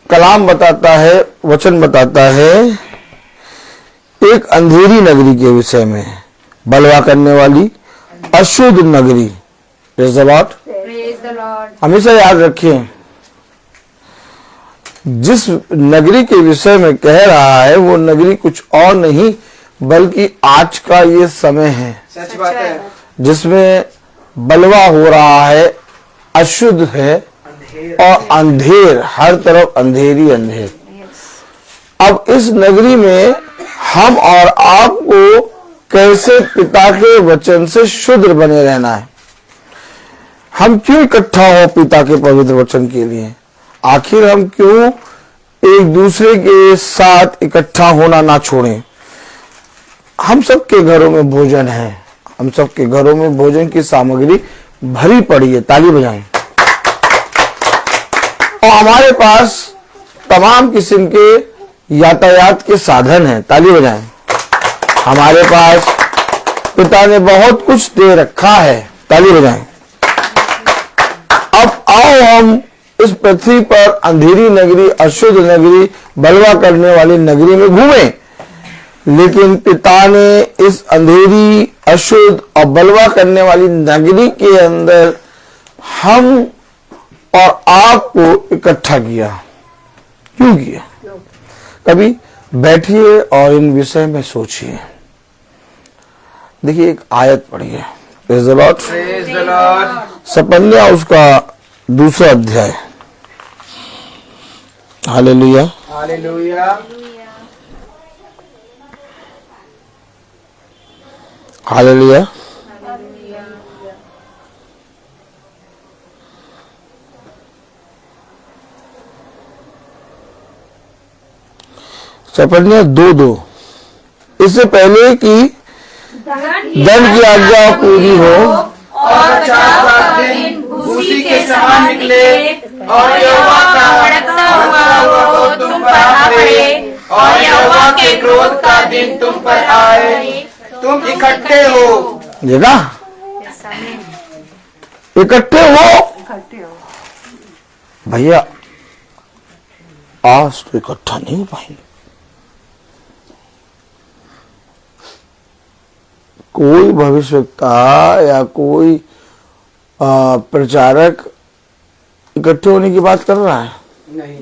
कलाम बताता है, वचन बताता है एक अंधेरी नगरी के विषय में, बलवा करने वाली अशुद्ध नगरी। Praise the Lord. हमेशा याद रखें, जिस नगरी के विषय में कह रहा है वो नगरी कुछ और नहीं बल्कि आज का ये समय है। सच बात है। जिसमें बलवा हो रहा है, अशुद्ध है और अंधेर, हर तरफ अंधेरी अंधेर। अब इस नगरी में हम और आपको कैसे पिता के वचन से शुद्ध बने रहना है। हम क्यों इकट्ठा हो पिता के पवित्र वचन के लिए? आखिर हम क्यों एक दूसरे के साथ इकट्ठा होना ना छोड़ें? हम सबके घरों में भोजन है, हम सबके घरों में भोजन की सामग्री भरी पड़ी है। ताली बजाएं। और हमारे पास तमाम किस्म के यातायात के साधन हैं। ताली बजाएं। हमारे पास पिता ने बहुत कुछ दे रखा है। ताली बजाएं। अब आओ हम इस पृथ्वी पर अंधेरी नगरी, अशुद्ध नगरी, बलवा करने वाली नगरी में घूमें। लेकिन पिता ने इस अंधेरी, अशुद्ध और बलवा करने वाली नगरी के अंदर हम और आपको इकट्ठा किया। क्यों किया? कभी बैठिए और इन विषय में सोचिए। देखिए एक आयत पढ़िए। Praise the Lord. Praise the Lord. सपन्या उसका 2 अध्याय। हालेलुया। हालेलुया। हालेलुया। सपन्या 2:2। इससे पहले कि दंड की आज्ञा पूरी हो और 50 दिन भूसी के समान निकले और यहोवा का भड़कता हुआ तुम पर आ पड़े और यहोवा के क्रोध का दिन तुम पर आए, तुम इकट्ठे हो। देखा, इकट्ठे हो भैया। आज तो इकट्ठा नहीं हो पाएंगे। कोई भविष्यवक्ता या कोई प्रचारक इकट्ठे होने की बात कर रहा है? नहीं।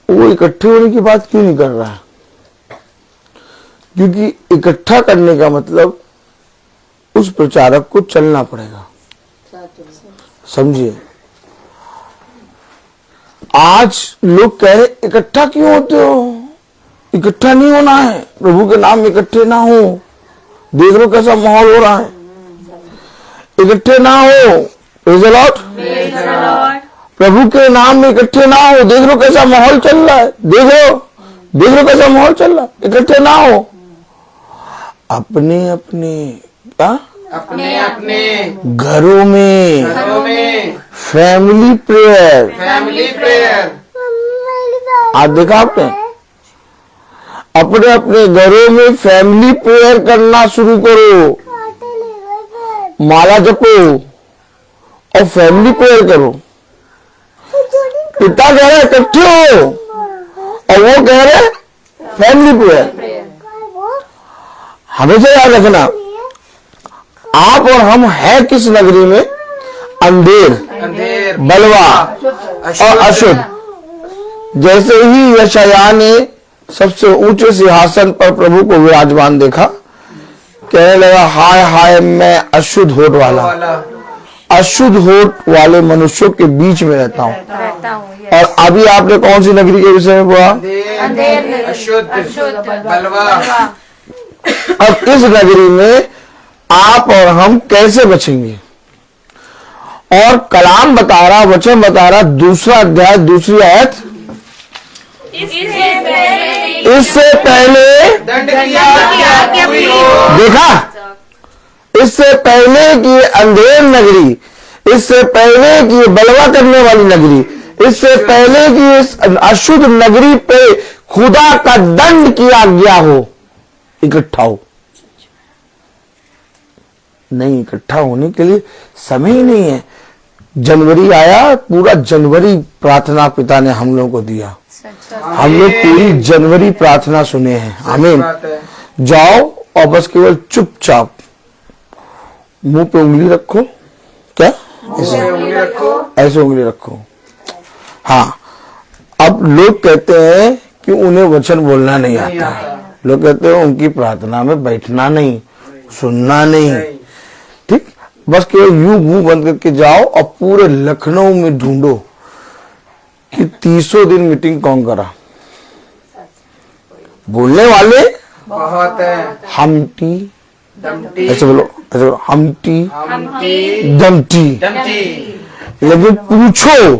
वो इकट्ठे होने की बात क्यों नहीं कर रहा है? क्योंकि इकट्ठा करने का मतलब उस प्रचारक को चलना पड़ेगा। समझिए, आज लोग कह रहे इकट्ठा क्यों होते हो? इकट्ठा नहीं होना है, प्रभु के नाम में इकट्ठे ना हो। देख लो कैसा माहौल हो रहा है, इकट्ठे ना हो। Praise the Lord. प्रभु के नाम में इकट्ठे ना हो। देख लो कैसा माहौल चल रहा है, देख लो कैसा माहौल चल रहा है। इकट्ठे ना हो। अपने अपने क्या अपने अपने घरों में फैमिली प्रेयर। आज देखा आपने, अपने अपने घरों में फैमिली प्रेयर करना शुरू करो। माला जपो और फैमिली प्रेयर करो। पिता कह रहे इकट्ठे हो और वो कह रहे फैमिली प्रेयर। हमेशा याद रखना, आप और हम हैं किस नगरी में? अंधेर, बलवा और अशुद्ध। जैसे ही यशायाह ने सबसे ऊंचे सिंहासन पर प्रभु को विराजमान देखा, कहने लगा हाय हाय मैं अशुद्ध होठ वाला, अशुद्ध होठ वाले मनुष्यों के बीच में रहता हूँ। और अभी आपने कौन सी नगरी के विषय में पढ़ा? अशुद्ध, बलवा। अब इस नगरी में आप और हम कैसे बचेंगे? और कलाम बता रहा, वचन बता रहा, 2 अध्याय 2 आयत, इससे पहले दंड की आज्ञा पूरी हो। देखा, इससे पहले कि अंधेर नगरी, इससे पहले कि बलवा करने वाली नगरी, इससे पहले कि इस अशुद्ध नगरी पे खुदा का दंड की आज्ञा हो, इकट्ठा हो। नहीं, इकट्ठा होने के लिए समय ही नहीं है। जनवरी आया, पूरा जनवरी प्रार्थना पिता ने हम लोगों को दिया। हम लोग पूरी जनवरी प्रार्थना सुने हैं। आमीन। जाओ और बस केवल चुपचाप मुंह पे उंगली रखो। क्या? ऐसे उंगली रखो। हाँ, अब लोग कहते हैं कि उन्हें वचन बोलना नहीं आता। लोग कहते हैं उनकी प्रार्थना में बैठना नहीं, सुनना नहीं। ठीक, बस केवल यूं मुंह बंद करके जाओ और पूरे लखनऊ में ढूंढो कि 30 दिन मीटिंग कौन करा। बोलने वाले बहुत है। हमटी, ऐसे बोलो, ऐसे बोलो, हमटी दमटी। लेकिन पूछो,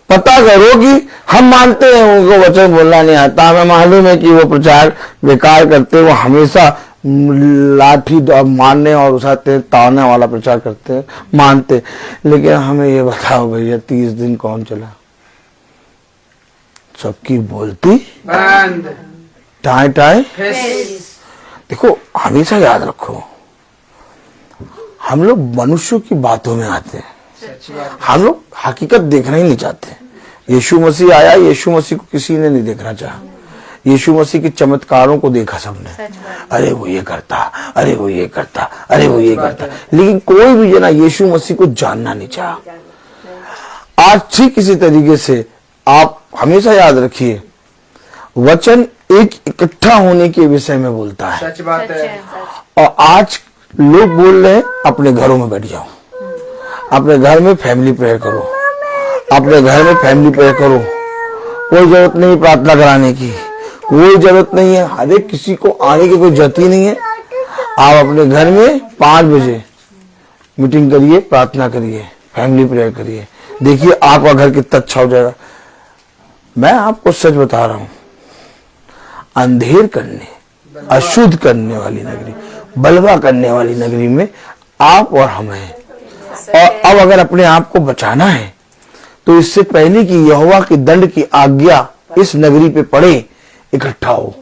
पता करो कि हम मानते हैं उनको वचन बोलना नहीं आता, हमें मालूम है कि वो प्रचार बेकार करते, वो हमेशा लाठी मारने और उठाते ताड़ने वाला प्रचार करते हैं, मानते। लेकिन हमें ये बताओ भैया, 30 दिन कौन चला? सबकी बोलती बंद, टाई टाई। फिस। देखो, हमेशा याद रखो, हम लोग मनुष्यों की बातों में आते हैं, हम लोग हकीकत देखना ही नहीं चाहते। यीशु मसीह आया, यीशु मसीह को किसी ने नहीं देखना चाहा। यीशु मसीह के चमत्कारों को देखा सबने, अरे वो ये करता, अरे वो ये करता, अरे वो ये करता, लेकिन कोई भी जना यीशु मसीह को जानना नहीं चाहा। आज ठीक इसी तरीके से आप हमेशा याद रखिए, वचन एक इकट्ठा होने के विषय में बोलता है। सच बात है। और आज लोग बोल रहे हैं अपने घरों में बैठ जाओ, अपने घर में फैमिली प्रेयर करो, अपने घर में फैमिली प्रेयर करो। कोई जरूरत नहीं प्रार्थना कराने की, कोई जरूरत नहीं है, हर एक किसी को आने की कोई जरूरत ही नहीं है। आप अपने घर में 5 बजे मीटिंग करिए, प्रार्थना करिए, फैमिली प्रेयर करिए, देखिए आपका घर कितना अच्छा हो जाएगा। मैं आपको सच बता रहा हूं, अंधेर करने, अशुद्ध करने वाली नगरी, बलवा करने वाली नगरी में आप और हम हैं। और अब अगर अपने आप को बचाना है तो इससे पहले कि यहोवा की दंड की आज्ञा इस नगरी पे पड़े, इकट्ठा हो।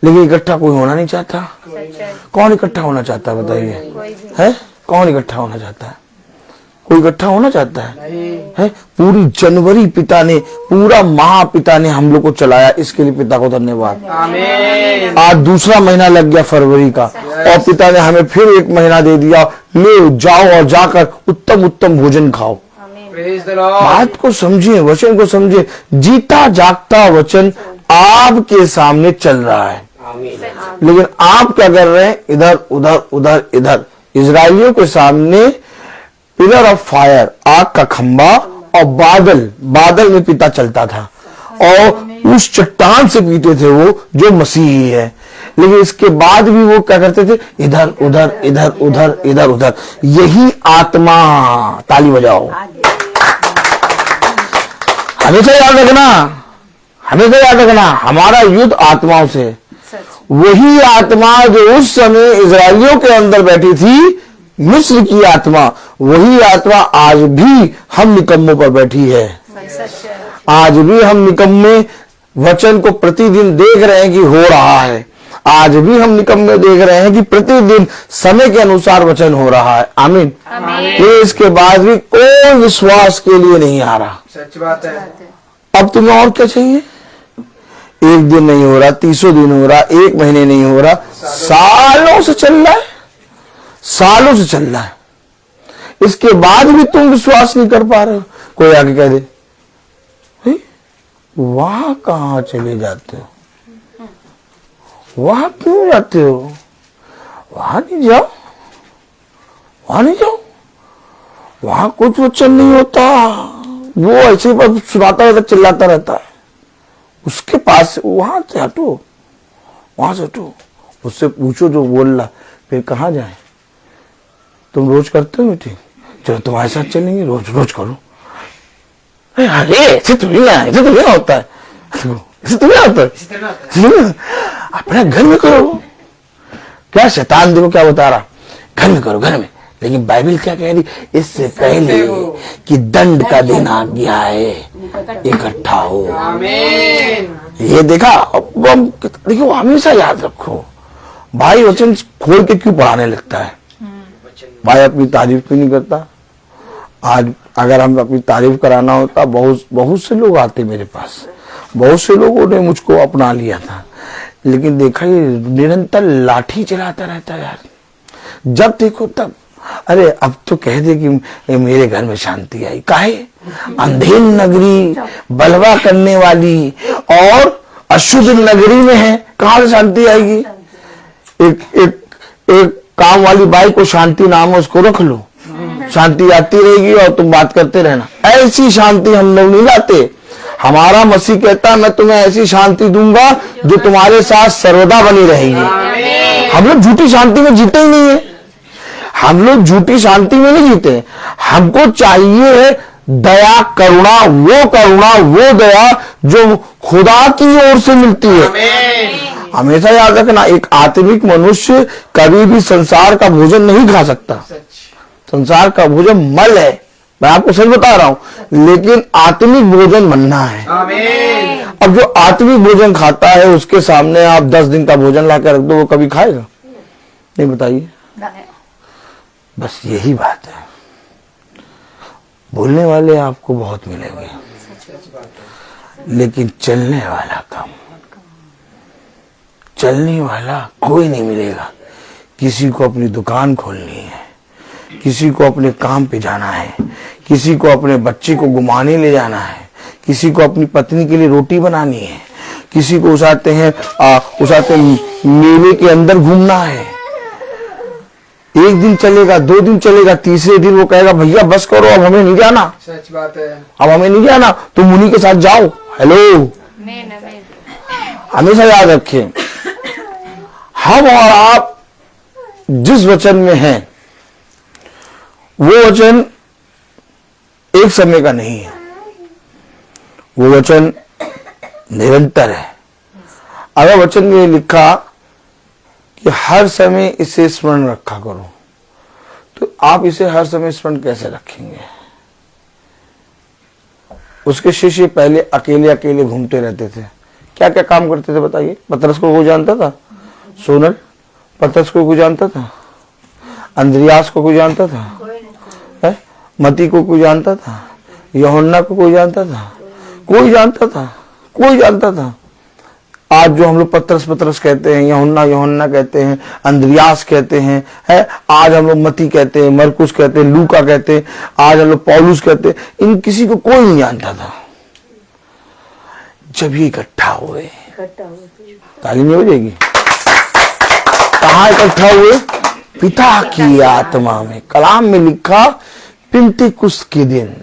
लेकिन इकट्ठा कोई होना नहीं चाहता। कौन इकट्ठा होना चाहता है बताइए? है कौन इकट्ठा होना चाहता है? कोई इकट्ठा होना चाहता है? पूरी जनवरी पिता ने, पूरा माह पिता ने हम लोग को चलाया, इसके लिए पिता को धन्यवाद। आमीन। आज दूसरा महीना लग गया फरवरी का, और पिता ने हमें फिर 1 महीना दे दिया। ले जाओ और जाकर उत्तम उत्तम भोजन खाओ। Praise the Lord। बात को समझिए, वचन को समझिए। जीता जागता वचन आपके सामने चल रहा है, लेकिन आप क्या कर रहे हैं? इधर उधर उधर इधर। इजरायलियों के सामने पिलर ऑफ फायर, आग का खंबा, और बादल में पिता चलता था, और उस चट्टान से पीते थे वो जो मसीही है। लेकिन इसके बाद भी वो क्या करते थे? इधर उधर इधर उधर इधर उधर। यही आत्मा, ताली बजाओ, हमेशा याद रखना, हमेशा याद रखना, हमारा युद्ध आत्माओं से। वही आत्मा जो उस समय इजरायलियों के अंदर बैठी थी, मिस्र की आत्मा, वही आत्मा आज भी हम निकम्मों पर बैठी है। आज भी हम निकम्मे वचन को प्रतिदिन देख रहे हैं कि हो रहा है। आज भी हम निकम्मे देख रहे हैं कि प्रतिदिन समय के अनुसार वचन हो रहा है। आमीन। ये इसके बाद भी कोई विश्वास के लिए नहीं आ रहा। सच बात है। अब तुम्हें और क्या चाहिए? 1 दिन नहीं हो रहा, 30 दिन हो रहा, 1 महीने नहीं हो रहा, सालों से चल रहा है, सालों से चल रहा है। इसके बाद भी तुम विश्वास नहीं कर पा रहे हो। कोई आगे कह दे, वहां कहां चले जाते हो, वहां क्यों जाते हो? वहां नहीं जाओ, वहां नहीं जाओ, वहां कुछ वचन नहीं होता। वो ऐसे पर सुनाता रहता, चिल्लाता रहता है। उसके पास वहां से हटो, वहां से हटो, उससे पूछो जो बोल रहा। फिर कहाँ जाए? तुम रोज करते हो मीटिंग? चलो तुम्हारे साथ चलेंगे, रोज रोज करो। अरे ऐसे थोड़ी ना, ऐसे थोड़ी ना होता है, ऐसे थोड़ी ना होता है। अपने घर में करो। क्या शैतान देखो क्या बता रहा, घर में करो, घर में। लेकिन बाइबल क्या कह रही? इससे पहले कि दंड का दिन आ गया है, इकट्ठा हो। आमीन। ये देखा? अब हम देखो, हमेशा याद रखो, भाई वचन खोल के क्यों पढ़ाने लगता है? भाई अपनी तारीफ क्यों नहीं करता? आज अगर हम अपनी तारीफ कराना होता, बहुत से लोग आते मेरे पास, बहुत से लोगों ने मुझको अपना लिया था। लेकिन देखा, ये निरंतर लाठी चलाता रहता है यार। जब देखो तब, अरे अब तो कह दे कि मेरे घर में शांति आई। काहे? अंधेर नगरी, बलवा करने वाली और अशुद्ध नगरी में है, कहां से शांति आएगी? एक काम वाली बाई को शांति नाम है, उसको रख लो, शांति आती रहेगी और तुम बात करते रहना। ऐसी शांति हम लोग नहीं लाते। हमारा मसीह कहता है, मैं तुम्हें ऐसी शांति दूंगा जो तुम्हारे साथ सर्वदा बनी रहेगी। हम लोग झूठी शांति में जीते ही नहीं है, हम लोग झूठी शांति में नहीं जीते। हमको चाहिए है दया, करुणा, वो दया जो खुदा की ओर से मिलती है। हमेशा याद रखना, एक आत्मिक मनुष्य कभी भी संसार का भोजन नहीं खा सकता। संसार का भोजन मल है, मैं आपको सच बता रहा हूं। लेकिन आत्मिक भोजन मन्ना है। अब जो आत्मिक भोजन खाता है, उसके सामने आप 10 दिन का भोजन लाकर रख दो, वो कभी खाएगा नहीं? बताइए। बस यही बात है। बोलने वाले आपको बहुत मिलेंगे, लेकिन चलने वाला कम, चलने वाला कोई नहीं मिलेगा। किसी को अपनी दुकान खोलनी है, किसी को अपने काम पे जाना है, किसी को अपने बच्चे को घुमाने ले जाना है, किसी को अपनी पत्नी के लिए रोटी बनानी है, किसी को उसाते हैं मेले के अंदर घूमना है। एक दिन चलेगा, 2 दिन चलेगा, तीसरे दिन वो कहेगा भैया बस करो, अब हमें नहीं जाना, सच बात है। अब हमें नहीं जाना, तुम उन्हीं के साथ जाओ। हेलो, हमेशा याद रखें, हम और आप जिस वचन में हैं वो वचन एक समय का नहीं है, वो वचन निरंतर है। अगर वचन में लिखा कि हर समय इसे स्मरण रखा करो, तो आप इसे हर समय स्मरण कैसे रखेंगे? उसके शिष्य पहले अकेले अकेले घूमते रहते थे, क्या क्या काम करते थे बताइए? पतरस को कोई जानता था? सोनल, पतरस को कोई जानता था? अंद्रियास को कोई जानता था? है? मती को कोई जानता था? यूहन्ना को कोई जानता था? कोई जानता था? कोई जानता था? आज जो हम लोग पतरस कहते हैं, यूहन्ना कहते हैं, अंद्रियास कहते हैं, है? आज हम लोग मती कहते हैं, मरकुस कहते हैं, लूका कहते हैं, आज हम लोग पौलुस कहते हैं, इन किसी को कोई नहीं जानता था। जब ये इकट्ठा हुए, ताली नहीं हो जाएगी? कहाँ इकट्ठा हुए? पिता की आत्मा में। कलाम में लिखा पिंतीकुस्त के दिन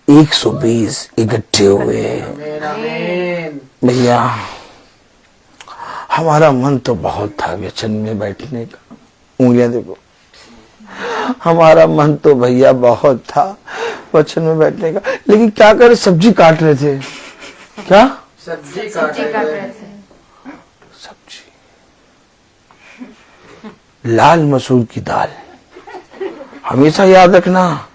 120 इकट्ठे हुए। भैया हमारा मन तो बहुत था वचन में बैठने का, उंगलियां देखो, हमारा मन तो भैया बहुत था वचन में बैठने का, लेकिन क्या करे, सब्जी काट रहे थे। क्या सब्जी काट रहे थे? सब्जी, लाल मसूर की दाल। हमेशा याद रखना,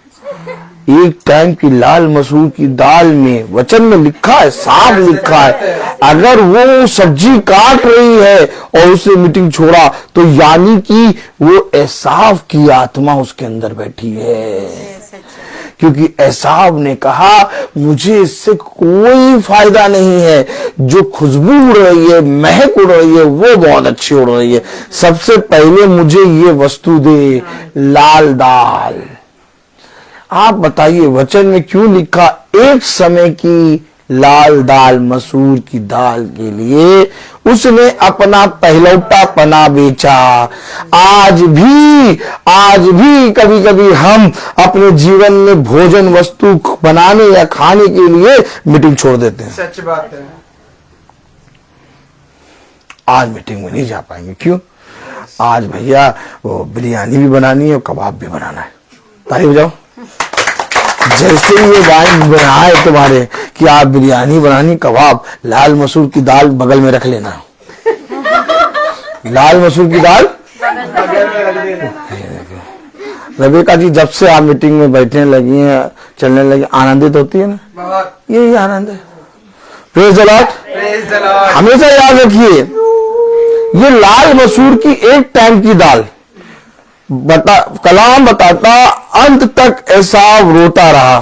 एक टाइम की लाल मसूर की दाल में वचन में लिखा है, साफ लिखा है, अगर वो सब्जी काट रही है और उसने मीटिंग छोड़ा तो यानी कि वो एसाव की आत्मा उसके अंदर बैठी है। क्योंकि एसाव ने कहा मुझे इससे कोई फायदा नहीं है, जो खुशबू उड़ रही है, महक उड़ रही है, वो बहुत अच्छी उड़ रही है, सबसे पहले मुझे ये वस्तु दे, लाल दाल। आप बताइए वचन में क्यों लिखा एक समय की लाल दाल मसूर की दाल के लिए उसने अपना पहलौटापना बेचा। आज भी कभी कभी हम अपने जीवन में भोजन वस्तु बनाने या खाने के लिए मीटिंग छोड़ देते हैं। सच बात है। आज मीटिंग में नहीं जा पाएंगे, क्यों? आज भैया वो बिरयानी भी बनानी है और कबाब भी बनाना है। ताली बजाओ। जैसे ही ये वाइन बनाए तुम्हारे कि आप बिरयानी बनानी, कबाब, लाल मसूर की दाल बगल में रख लेना। लाल मसूर की दाल रेबेका जी जब से आप मीटिंग में बैठने लगी हैं, चलने लगी, आनंदित होती है ना? यही आनंद है। Praise the Lord. हमेशा याद रखिए, ये लाल मसूर की एक टाइम की दाल कलाम बताता अंत तक एसाव रोता रहा।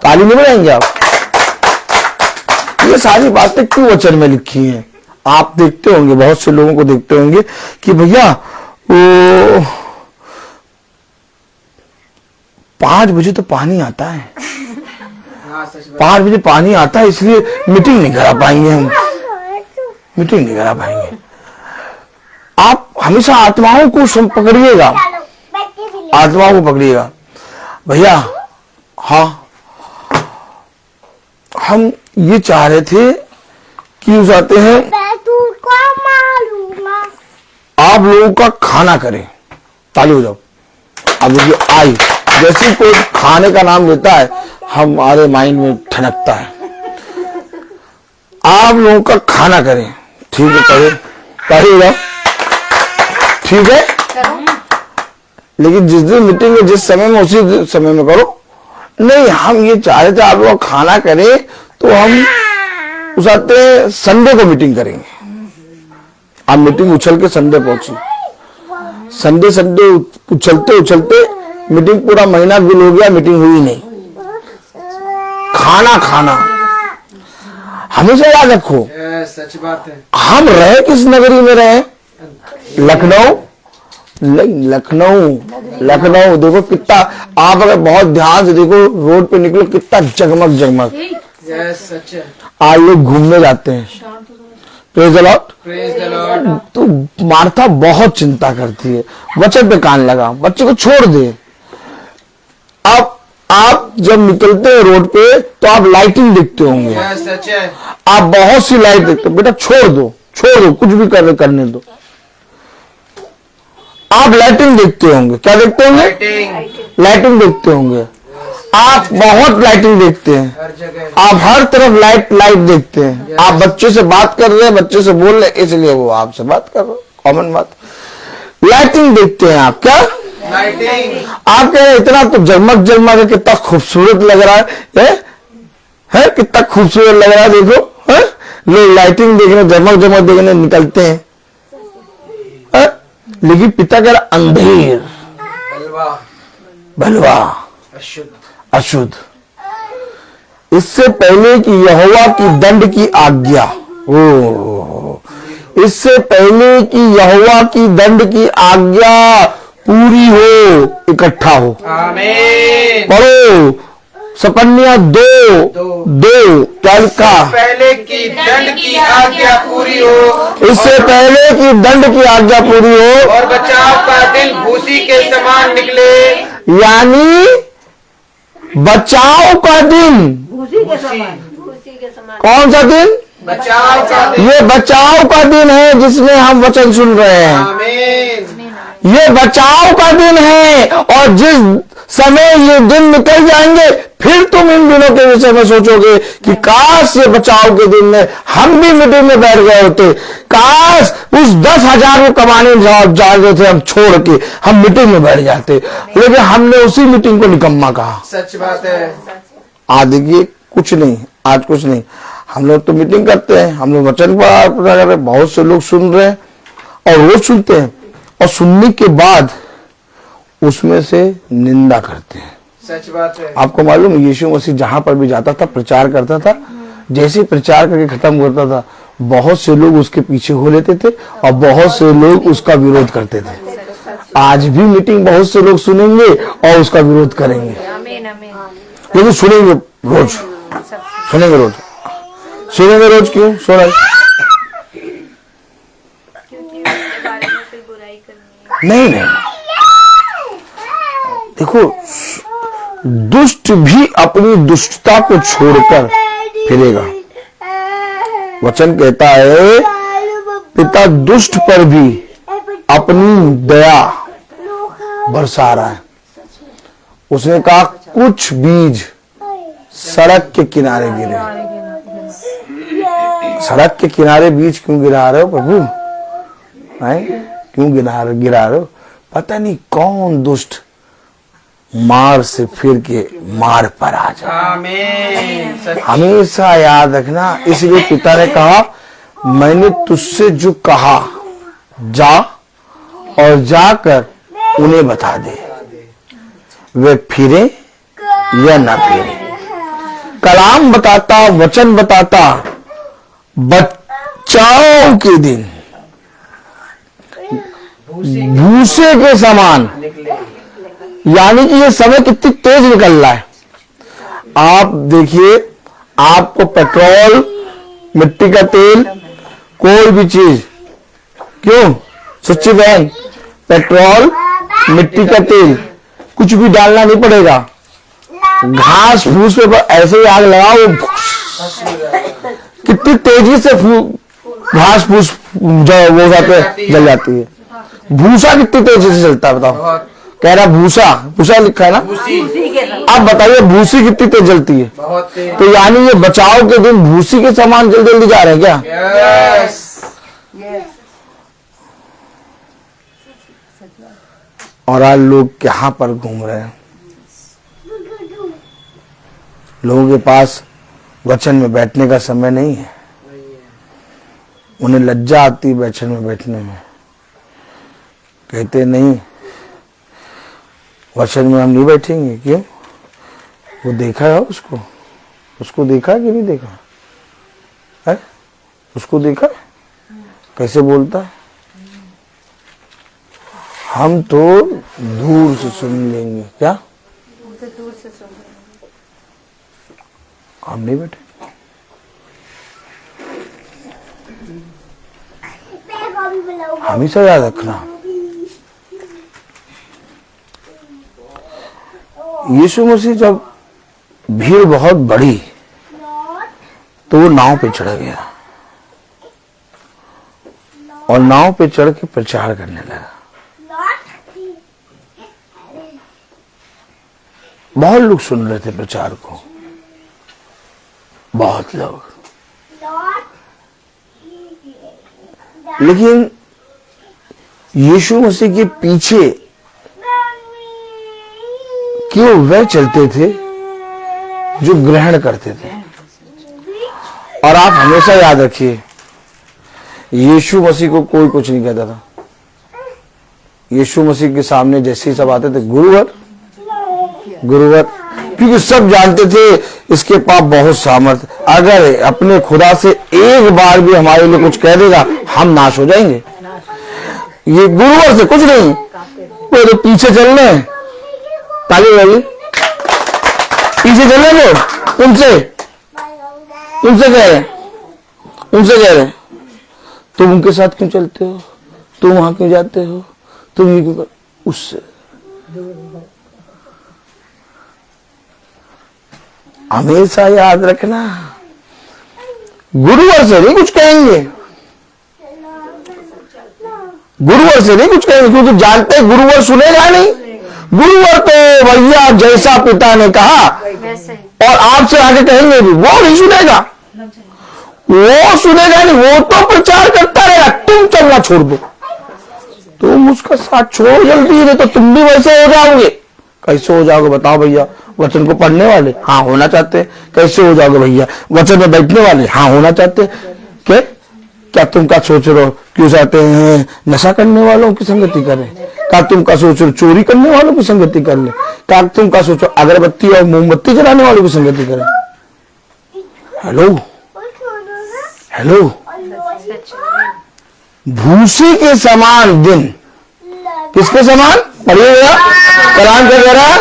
ताली नहीं बजाएंगे आप? ये सारी बातें क्यों वचन में लिखी हैं? आप देखते होंगे, बहुत से लोगों को देखते होंगे कि भैया वो 5 बजे तो पानी आता है, 5 बजे पानी आता है, इसलिए मीटिंग नहीं करा पाएंगे, हम मीटिंग नहीं करा पाएंगे। आप हमेशा आत्माओं को पकड़िएगा, आत्माओं को पकड़िएगा भैया। हाँ, हम ये चाह रहे थे कि उस आते हैं आप लोगों का खाना करें। ताली हो जाओ। अब देखिए आई, जैसे कोई खाने का नाम लेता है हमारे माइंड में ठनकता है। आप लोगों का खाना करें, ठीक है? करें, ताली हो जाओ, ठीक है? लेकिन जिस दिन मीटिंग में जिस समय में उसी समय में करो। नहीं, हम ये चाह रहे थे आप लोग खाना करें, तो हम उस आते संडे को मीटिंग करेंगे। अब मीटिंग उछल के संडे पहुंची, संडे उछलते मीटिंग पूरा महीना गुल हो गया, मीटिंग हुई नहीं। खाना हमेशा याद रखो, सच बात है। हम रहे किस नगरी में रहे? लखनऊ देखो कितना, आप अगर बहुत ध्यान से देखो रोड पे निकलो कितना जगमग। सच है। आज लोग घूमने जाते हैं, praise the Lord. Praise the Lord. तो मार्था बहुत चिंता करती है, वचन पे कान लगा, बच्चे को छोड़ दे। अब आप जब निकलते हैं रोड पे तो आप लाइटिंग देखते होंगे, सच है। आप बहुत सी लाइट देखते हो। बेटा छोड़ दो, कुछ भी करने दो। आप लाइटिंग देखते होंगे, क्या देखते होंगे? लाइटिंग देखते होंगे। आप बहुत लाइटिंग देखते हैं, हर जगह आप हर तरफ लाइट देखते हैं। आप बच्चे से बात कर रहे हैं, बच्चे से बोल रहे हैं, इसलिए वो आपसे बात कर रहे, कॉमन बात। लाइटिंग देखते हैं आप, क्या लाइटिंग। आप कह रहे इतना तो जगमग है, कितना खूबसूरत लग रहा है कितना खूबसूरत लग रहा है, देखो है? लोग लाइटिंग देखने, जगमग देखने निकलते हैं, है? लेकिन पिता कह रहा अंधेर, बलवा, अशुद्ध। इससे पहले कि यहोवा की दंड की आज्ञा, इससे पहले कि यहोवा की दंड की आज्ञा पूरी हो, इकट्ठा हो। आमीन। पढ़ो सपन्या 2:2 क्या लिखा? पहले की दंड की आज्ञा पूरी हो, इससे पहले कि दंड की आज्ञा पूरी हो और बचाव का दिन भूसी के समान निकले। यानी बचाव का दिन, भूसी के समान। कौन सा दिन? बचाव का दिन। ये बचाव का दिन है जिसमें हम वचन सुन रहे हैं। आमीन। ये बचाव का दिन है, और जिस समय ये दिन निकल जाएंगे फिर तुम इन दिनों के विषय में सोचोगे कि काश ये बचाव के दिन में हम भी मीटिंग में बैठ गए होते, काश उस 10,000 को कमाने जा रहे थे हम छोड़ के हम मीटिंग में बैठ जाते, लेकिन हमने उसी मीटिंग को निकम्मा कहा। सच बात है। आज देखिए कुछ नहीं, आज कुछ नहीं, हम लोग तो मीटिंग करते हैं, हम लोग वचन पढ़ा कर रहे हैं, बहुत से लोग सुन रहे हैं और रोज सुनते हैं, और सुनने के बाद उसमें से निंदा करते हैं। सच बात है। आपको मालूम है यीशु मसीह जहां पर भी जाता था, प्रचार करता था, जैसे ही प्रचार करके खत्म करता था, बहुत से लोग उसके पीछे हो लेते थे और बहुत से लोग उसका विरोध करते थे। आज भी मीटिंग बहुत से लोग सुनेंगे और उसका विरोध करेंगे, लेकिन सुनेंगे रोज, सुनेंगे रोज, सुनेंगे रोज। क्यों सुन रहे? क्योंकि उसके बारे में फिर बुराई करनी है। नहीं, देखो दुष्ट भी अपनी दुष्टता को छोड़कर फिरेगा। वचन कहता है पिता दुष्ट पर भी अपनी दया बरसा रहा है। उसने कहा कुछ बीज सड़क के किनारे गिरे। सड़क के किनारे बीज क्यों गिरा रहे हो प्रभु? क्यों गिरा रहे हो? पता नहीं कौन दुष्ट मार से फिर के मार पर आ जाए। आमीन। हमेशा याद रखना। इसलिए पिता ने कहा मैंने तुझसे जो कहा जा और जाकर उन्हें बता दे, वे फिरे या ना फिरे। कलाम बताता, वचन बताता बचाव के दिन भूसे के समान, यानी कि ये समय कितनी तेज निकल रहा है। आप देखिए, आपको पेट्रोल, मिट्टी का तेल, कोई भी चीज, क्यों सच्ची बहन, पेट्रोल, मिट्टी का तेल कुछ भी डालना नहीं पड़ेगा। घास फूस पे ऐसे ही आग लगाओ, कितनी तेजी से घास फूस वो जल जाती है। भूसा कितनी तेजी से चलता है बताओ? कह रहा भूसा लिखा है ना। अब बताइए भूसी कितनी तेज जलती है? बहुत तेज। तो यानी ये बचाव के दिन भूसी के समान जल्दी जा रहे हैं क्या? यस। और आज लोग कहां पर घूम रहे हैं? लोगों के पास वचन में बैठने का समय नहीं है। उन्हें लज्जा आती है वचन में बैठने में। कहते नहीं वचन में हम नहीं बैठेंगे। क्यों? वो देखा है उसको देखा कि नहीं देखा है? उसको देखा कैसे बोलता है? हम तो दूर से सुन लेंगे। क्या? दूर से सुन। हम नहीं बैठे। हमेशा याद रखना, यीशु मसीह जब भीड़ बहुत बड़ी तो वो नाव पे चढ़ गया और नाव पे चढ़ के प्रचार करने लगा। बहुत लोग सुन रहे थे प्रचार को, बहुत लोग, लेकिन यीशु मसीह के पीछे क्यों वह चलते थे जो ग्रहण करते थे। और आप हमेशा याद रखिए, यीशु मसीह को कोई कुछ नहीं कहता था। यीशु मसीह के सामने जैसे ही सब आते थे, गुरुवर गुरुवर, क्योंकि सब जानते थे इसके पास बहुत सामर्थ, अगर अपने खुदा से एक बार भी हमारे लिए कुछ कह देगा हम नाश हो जाएंगे। ये गुरुवर से कुछ नहीं, मेरे पीछे चलने, ताली वाली पीछे चलने दो, उनसे कह रहे तुम उनके साथ क्यों चलते हो, तुम वहां क्यों जाते हो, तुम ये क्यों, उससे हमेशा याद रखना, गुरुवर से नहीं कुछ कहेंगे, गुरुवर से नहीं कुछ कहेंगे, क्योंकि जानते गुरुवर सुनेगा नहीं। गुरुवर तो भैया जैसा पिता ने कहा और आपसे आगे कहेंगे भी, वो नहीं सुनेगा, वो सुनेगा नहीं, वो तो प्रचार करता रहेगा। तुम चलना छोड़ दो, तुम उसका साथ छोड़ो जल्दी, नहीं तो तुम भी वैसे हो जाओगे। कैसे हो जाओगे बताओ भैया? वचन को पढ़ने वाले, हाँ होना चाहते। कैसे हो जाओगे भैया? वचन में बैठने वाले, हाँ होना चाहते। क्या तुम क्या सोच रहे हो? क्यों चाहते हैं नशा करने वालों की संगति करें? क्या तुम क्या सोच रहे हो चोरी करने वालों की संगति कर ले? क्या तुम क्या सोचो अगरबत्ती और मोमबत्ती जलाने वालों की संगति करें? हेलो हेलो, भूसी के समान दिन, किसके समान? पढ़िएगा, कलाम क्या कह रहा है?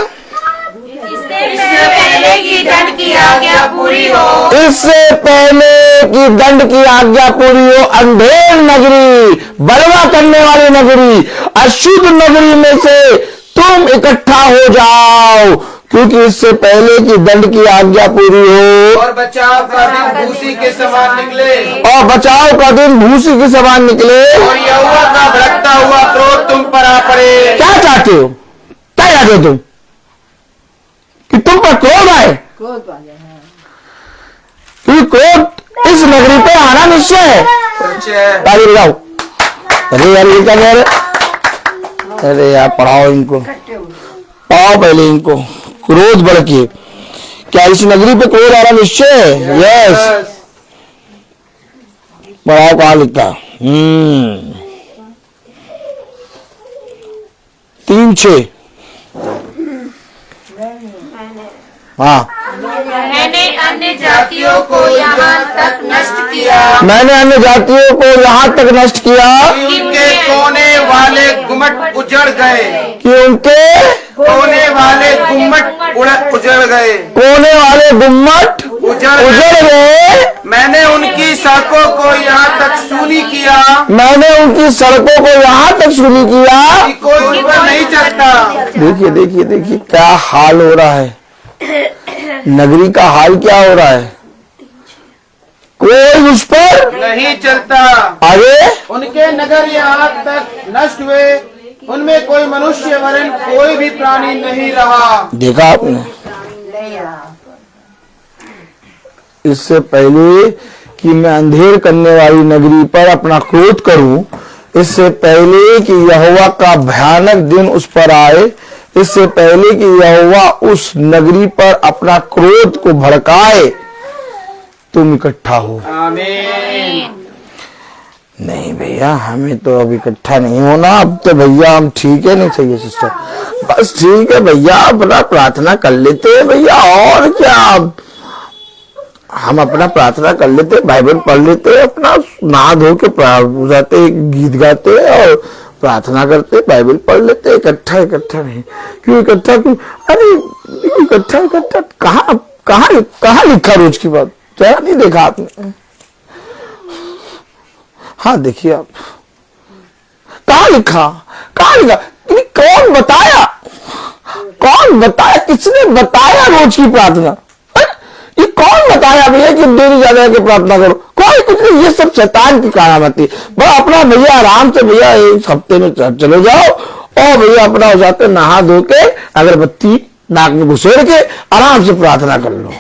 इससे पहले की दंड की आज्ञा पूरी हो, इससे पहले की दंड की आज्ञा पूरी हो, अंधेर नगरी, बलवा करने वाली नगरी, अशुद्ध नगरी में से तुम इकट्ठा हो जाओ, क्योंकि इससे पहले की दंड की आज्ञा पूरी हो और बचाव का दिन भूसी के समान निकले, और बचाव का दिन भूसी के समान निकले, और यहोवा का भड़कता हुआ क्रोध तुम पर आ पड़े। क्या चाहते हो? क्या चाहते हो तुम? कि तुम पर क्रोध आए? क्योंकि क्रोध इस नगरी पे आना निश्चय है। ताली बजाओ। अरे यार ये क्या कह रहे? अरे यार पढ़ाओ इनको, पढ़ाओ पहले इनको। क्रोध बढ़ के, क्या इस नगरी पे क्रोध आना निश्चय है? यस। पढ़ाओ कहाँ लिखा? 3:6। हाँ, मैंने अन्य जातियों को यहाँ तक नष्ट किया, मैंने अन्य जातियों को यहाँ तक नष्ट किया कि उनके कोने वाले गुम्मट उजड़ गए, कि उनके कोने वाले गुम्मट उजड़ गए, कोने वाले गुम्मट उजड़ गए। मैंने उनकी सड़कों को यहाँ तक सूनी किया, मैंने उनकी सड़कों को यहाँ तक सूनी किया कि कोई उन पर नहीं चलता। देखिए देखिए देखिए क्या हाल हो रहा है, नगरी का हाल क्या हो रहा है। कोई उस पर नहीं चलता। आगे उनके नगर यहाँ तक नष्ट हुए, उनमें कोई मनुष्य वरन कोई भी प्राणी नहीं रहा। देखा आपने? इससे पहले कि मैं अंधेर करने वाली नगरी पर अपना क्रोध करूं, इससे पहले कि यहोवा का भयानक दिन उस पर आए, इससे पहले कि यहोवा उस नगरी पर अपना क्रोध को भड़काए, तुम इकट्ठा हो। आमीन। नहीं भैया हमें तो अब इकट्ठा नहीं होना, अब तो भैया हम ठीक है। नहीं सही है सिस्टर, बस ठीक है भैया, अपना प्रार्थना कर लेते हैं भैया, और क्या हम अपना प्रार्थना कर लेते, बाइबल पढ़ लेते, अपना नहा धो के जाते, गीत गाते और प्रार्थना करते, बाइबल पढ़ लेते। इकट्ठा नहीं, क्यों इकट्ठा क्यों? अरे इकट्ठा कहाँ लिखा रोज की बात? जरा नहीं देखा आपने? हाँ देखिए आप, कहाँ लिखा? कौन बताया? किसने बताया रोज की प्रार्थना? ये कौन बताया भैया कि देरी ज्यादा के प्रार्थना करो? कोई कुछ नहीं, ये सब शैतान की करामती। बस अपना भैया आराम से भैया एक हफ्ते में चले जाओ और भैया अपना हो जाते नहा धो के अगरबत्ती नाक में घुसेड़ के आराम से प्रार्थना कर लो।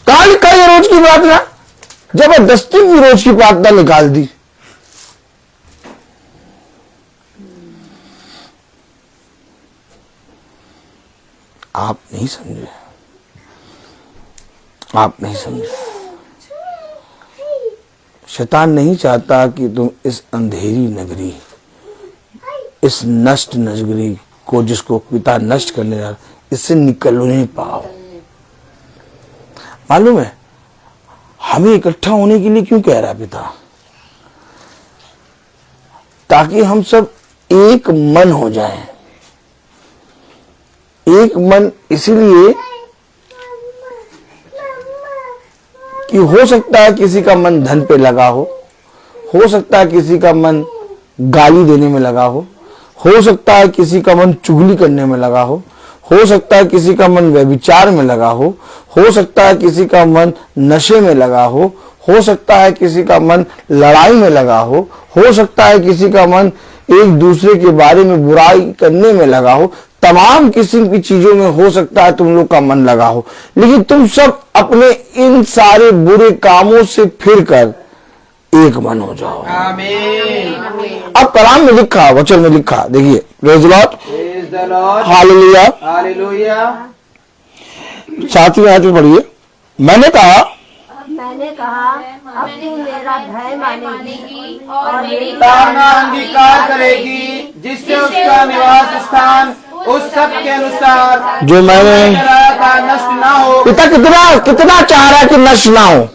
कहाँ लिखा ये रोज की प्रार्थना? जबरदस्ती की रोज की प्रार्थना निकाल दी। आप नहीं समझे, आप नहीं समझे। शैतान नहीं चाहता कि तुम इस अंधेरी नगरी, इस नष्ट नगरी को जिसको पिता नष्ट करने जा, इससे निकल नहीं पाओ। मालूम है हमें इकट्ठा होने के लिए क्यों कह रहा है पिता? ताकि हम सब एक मन हो जाएं। एक मन इसीलिए कि हो सकता है किसी का मन धन पे लगा हो सकता है किसी का मन गाली देने में लगा हो सकता है किसी का मन चुगली करने में लगा हो सकता है किसी का मन व्यभिचार में लगा हो सकता है किसी का मन नशे में लगा हो सकता है किसी का मन लड़ाई में लगा हो सकता है किसी का मन एक दूसरे के बारे में बुराई करने में लगा हो। तमाम किस्म की चीजों में हो सकता है तुम लोग का मन लगा हो, लेकिन तुम सब अपने इन सारे बुरे कामों से फिर कर एक मन हो जाओ। आमीन। अब कलाम में लिखा, वचन में लिखा, देखिए praise the Lord, hallelujah, hallelujah. 7वीं आयत में पढ़िए। मैंने कहा अब तू मेरा भय मानेगी और मेरी ताड़ना अंगीकार करेगी, जिससे उसका निवास स्थान उस सब के अनुसार जो मैंने कराया था नष्ट ना हो। पिता कितना चाह रहा है कि नष्ट ना हो।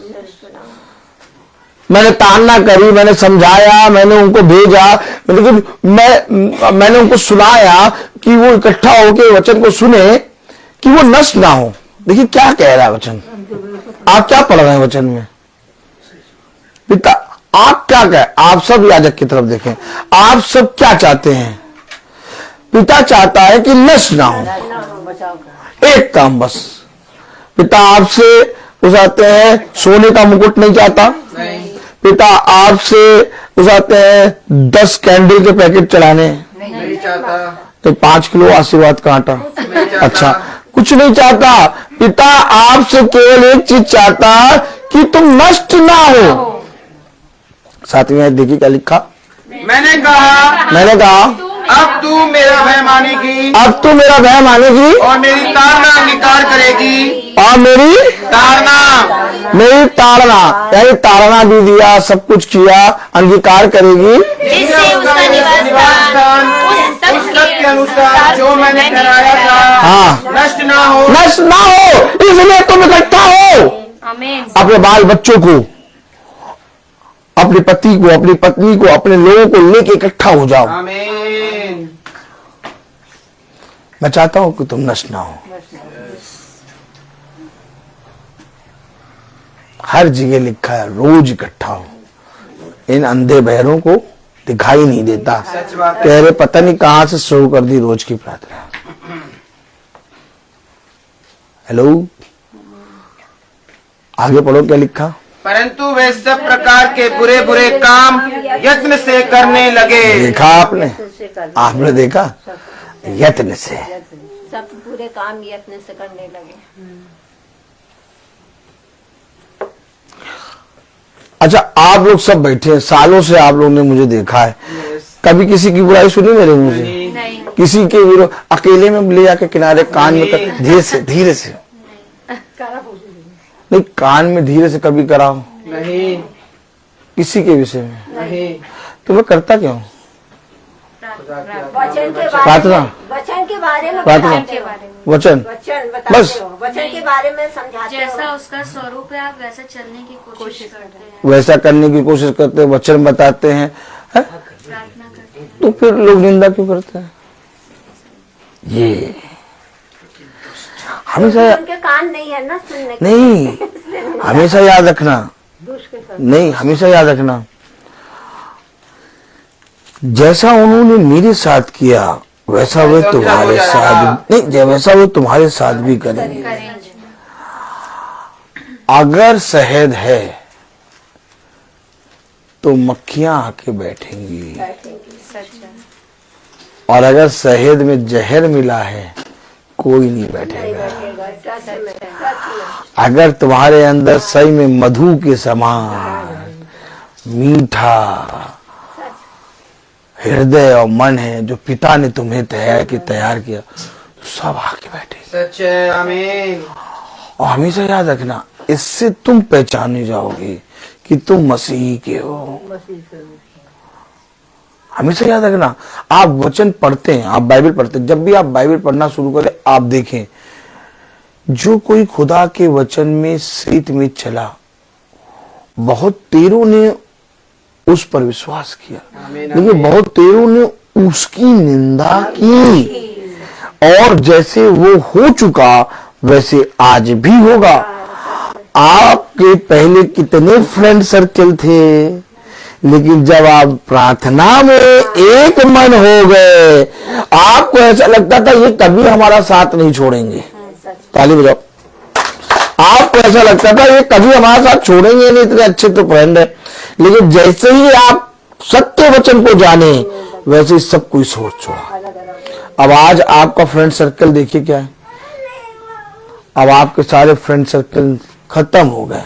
मैंने ताड़ना करी, मैंने समझाया, मैंने उनको भेजा, लेकिन मैंने उनको सुनाया कि वो इकट्ठा होकर वचन को सुने कि वो नष्ट ना हो। देखिए क्या कह रहा है वचन। आप क्या पढ़ रहे हैं वचन में? पिता आप क्या कह, आप सब याजक की तरफ देखें, आप सब क्या चाहते हैं? पिता चाहता है कि नष्ट ना हो। एक काम बस, पिता आपसे उसाते हैं सोने का मुकुट नहीं चाहता। पिता आपसे उसाते हैं 10 कैंडल के पैकेट चढ़ाने, नहीं चाहता। तो 5 किलो आशीर्वाद का आटा, अच्छा कुछ नहीं चाहता। पिता आपसे केवल एक चीज चाहता कि तुम नष्ट ना हो। 7वीं आयत देखिए क्या लिखा। मैंने कहा अब तू मेरा भय मानेगी और मेरी ताड़ना अंगीकार करेगी। और मेरी ताड़ना यानी ताड़ना भी दिया, सब कुछ किया, अंगीकार करेगी, जिससे उसका निवास स्थान उस सब के अनुसार जो मैंने ठहराया था हाँ नष्ट ना हो। इसलिए तुम इकट्ठा हो। आमीन। अपने बाल बच्चों को, अपने पति को, अपनी पत्नी को, अपने लोगों को लेके इकट्ठा हो जाओ। आमीन। मैं चाहता हूं कि तुम नष्ट ना हो। हर जगह लिखा है रोज इकट्ठा हो। इन अंधे बहरों को दिखाई नहीं देता, सच बात है। कह रहे पता नहीं कहां से शुरू कर दी रोज की प्रार्थना। हेलो, आगे पढ़ो क्या लिखा। परंतु वे सब प्रकार के बुरे बुरे काम यत्न से करने लगे। देखा आपने देखा, यत्न से। सब पूरे काम यत्न से करने लगे। अच्छा आप लोग सब बैठे हैं, सालों से आप लोग ने मुझे देखा है, कभी किसी की बुराई सुनी मेरे मुंह से? किसी के विरोध अकेले में ले जाके किनारे कान में धीरे से नहीं, कान में धीरे से कभी कराओ नहीं, किसी के विषय में नहीं। तो मैं करता क्यों? वचन के प्रार्थना, वचन के बारे में प्रार्थना, बताते हो। वचन वचन बताते बस। हो, वचन के बारे में समझाते जैसा हो। उसका स्वरूप है आप वैसा चलने की कोशिश करते हैं, वैसा करने की कोशिश करते हैं, वचन बताते हैं, है? प्रार्थना करते हैं। तो फिर लोग निंदा क्यों करते हैं? ये हमेशा उनके कान नहीं है ना सुनने के। नहीं, हमेशा याद रखना, नहीं हमेशा याद रखना, जैसा उन्होंने मेरे साथ किया वैसा वे तुम्हारे साथ नहीं, वैसा वो तुम्हारे साथ भी करेंगे। अगर शहद है तो मक्खियां आके बैठेंगी, और अगर शहद में जहर मिला है कोई नहीं बैठेगा। अगर तुम्हारे अंदर सही में मधु के समान मीठा हृदय और मन है जो पिता ने तुम्हें तैयार किया, तो सब आके बैठे। सच है, आमीन। और हमेशा याद रखना, इससे तुम पहचाने जाओगे कि तुम मसीह के हो। हमेशा याद रखना, आप वचन पढ़ते हैं, आप बाइबल पढ़ते हैं, जब भी आप बाइबल पढ़ना शुरू करें आप देखें, जो कोई खुदा के वचन में सीत में चला, बहुत तेरों ने उस पर विश्वास किया, लेकिन बहुत तेरों ने उसकी निंदा की, और जैसे वो हो चुका वैसे आज भी होगा। आपके पहले कितने फ्रेंड सर्कल थे, लेकिन जब आप प्रार्थना में एक मन हो गए, आपको ऐसा लगता था ये कभी हमारा साथ नहीं छोड़ेंगे। ताली बजाओ। आपको ऐसा लगता था ये कभी हमारा साथ छोड़ेंगे नहीं, इतने अच्छे तो फ्रेंड है। लेकिन जैसे ही आप सत्य वचन को जाने वैसे ही सब कोई सोच छोड़ा। अब आज आपका फ्रेंड सर्कल देखिए क्या है, अब आपके सारे फ्रेंड सर्कल खत्म हो गए।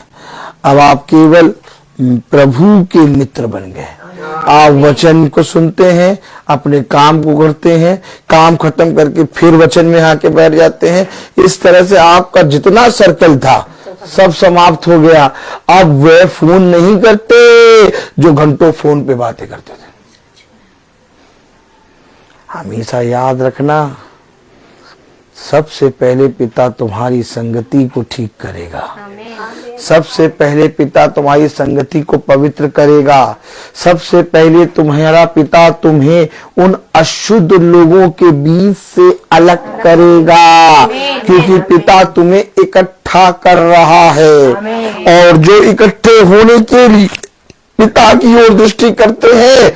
अब आप केवल प्रभु के मित्र बन गए। आप वचन को सुनते हैं, अपने काम को करते हैं, काम खत्म करके फिर वचन में आके बैठ जाते हैं। इस तरह से आपका जितना सर्कल था सब समाप्त हो गया। अब वे फोन नहीं करते जो घंटों फोन पे बातें करते थे। हमेशा याद रखना, सबसे पहले पिता तुम्हारी संगति को ठीक करेगा, सबसे पहले पिता तुम्हारी संगति को पवित्र करेगा, सबसे पहले तुम्हारा पिता तुम्हें उन अशुद्ध लोगों के बीच से अलग करेगा, क्योंकि पिता तुम्हें इकट्ठा कर रहा है। और जो इकट्ठे होने के लिए पिता की ओर दृष्टि करते हैं,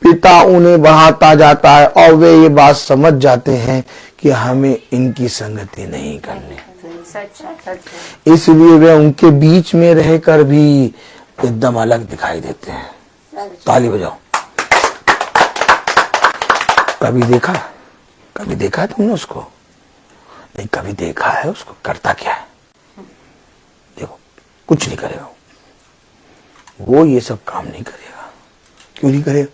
पिता उन्हें बढ़ाता जाता है, और वे ये बात समझ जाते हैं कि हमें इनकी संगति नहीं करनी, इसलिए वे उनके बीच में रहकर भी एकदम अलग दिखाई देते हैं। ताली बजाओ। कभी देखा है तुमने उसको? नहीं, कभी देखा है उसको करता क्या है? देखो, कुछ नहीं करेगा वो, ये सब काम नहीं करेगा। क्यों नहीं करेगा?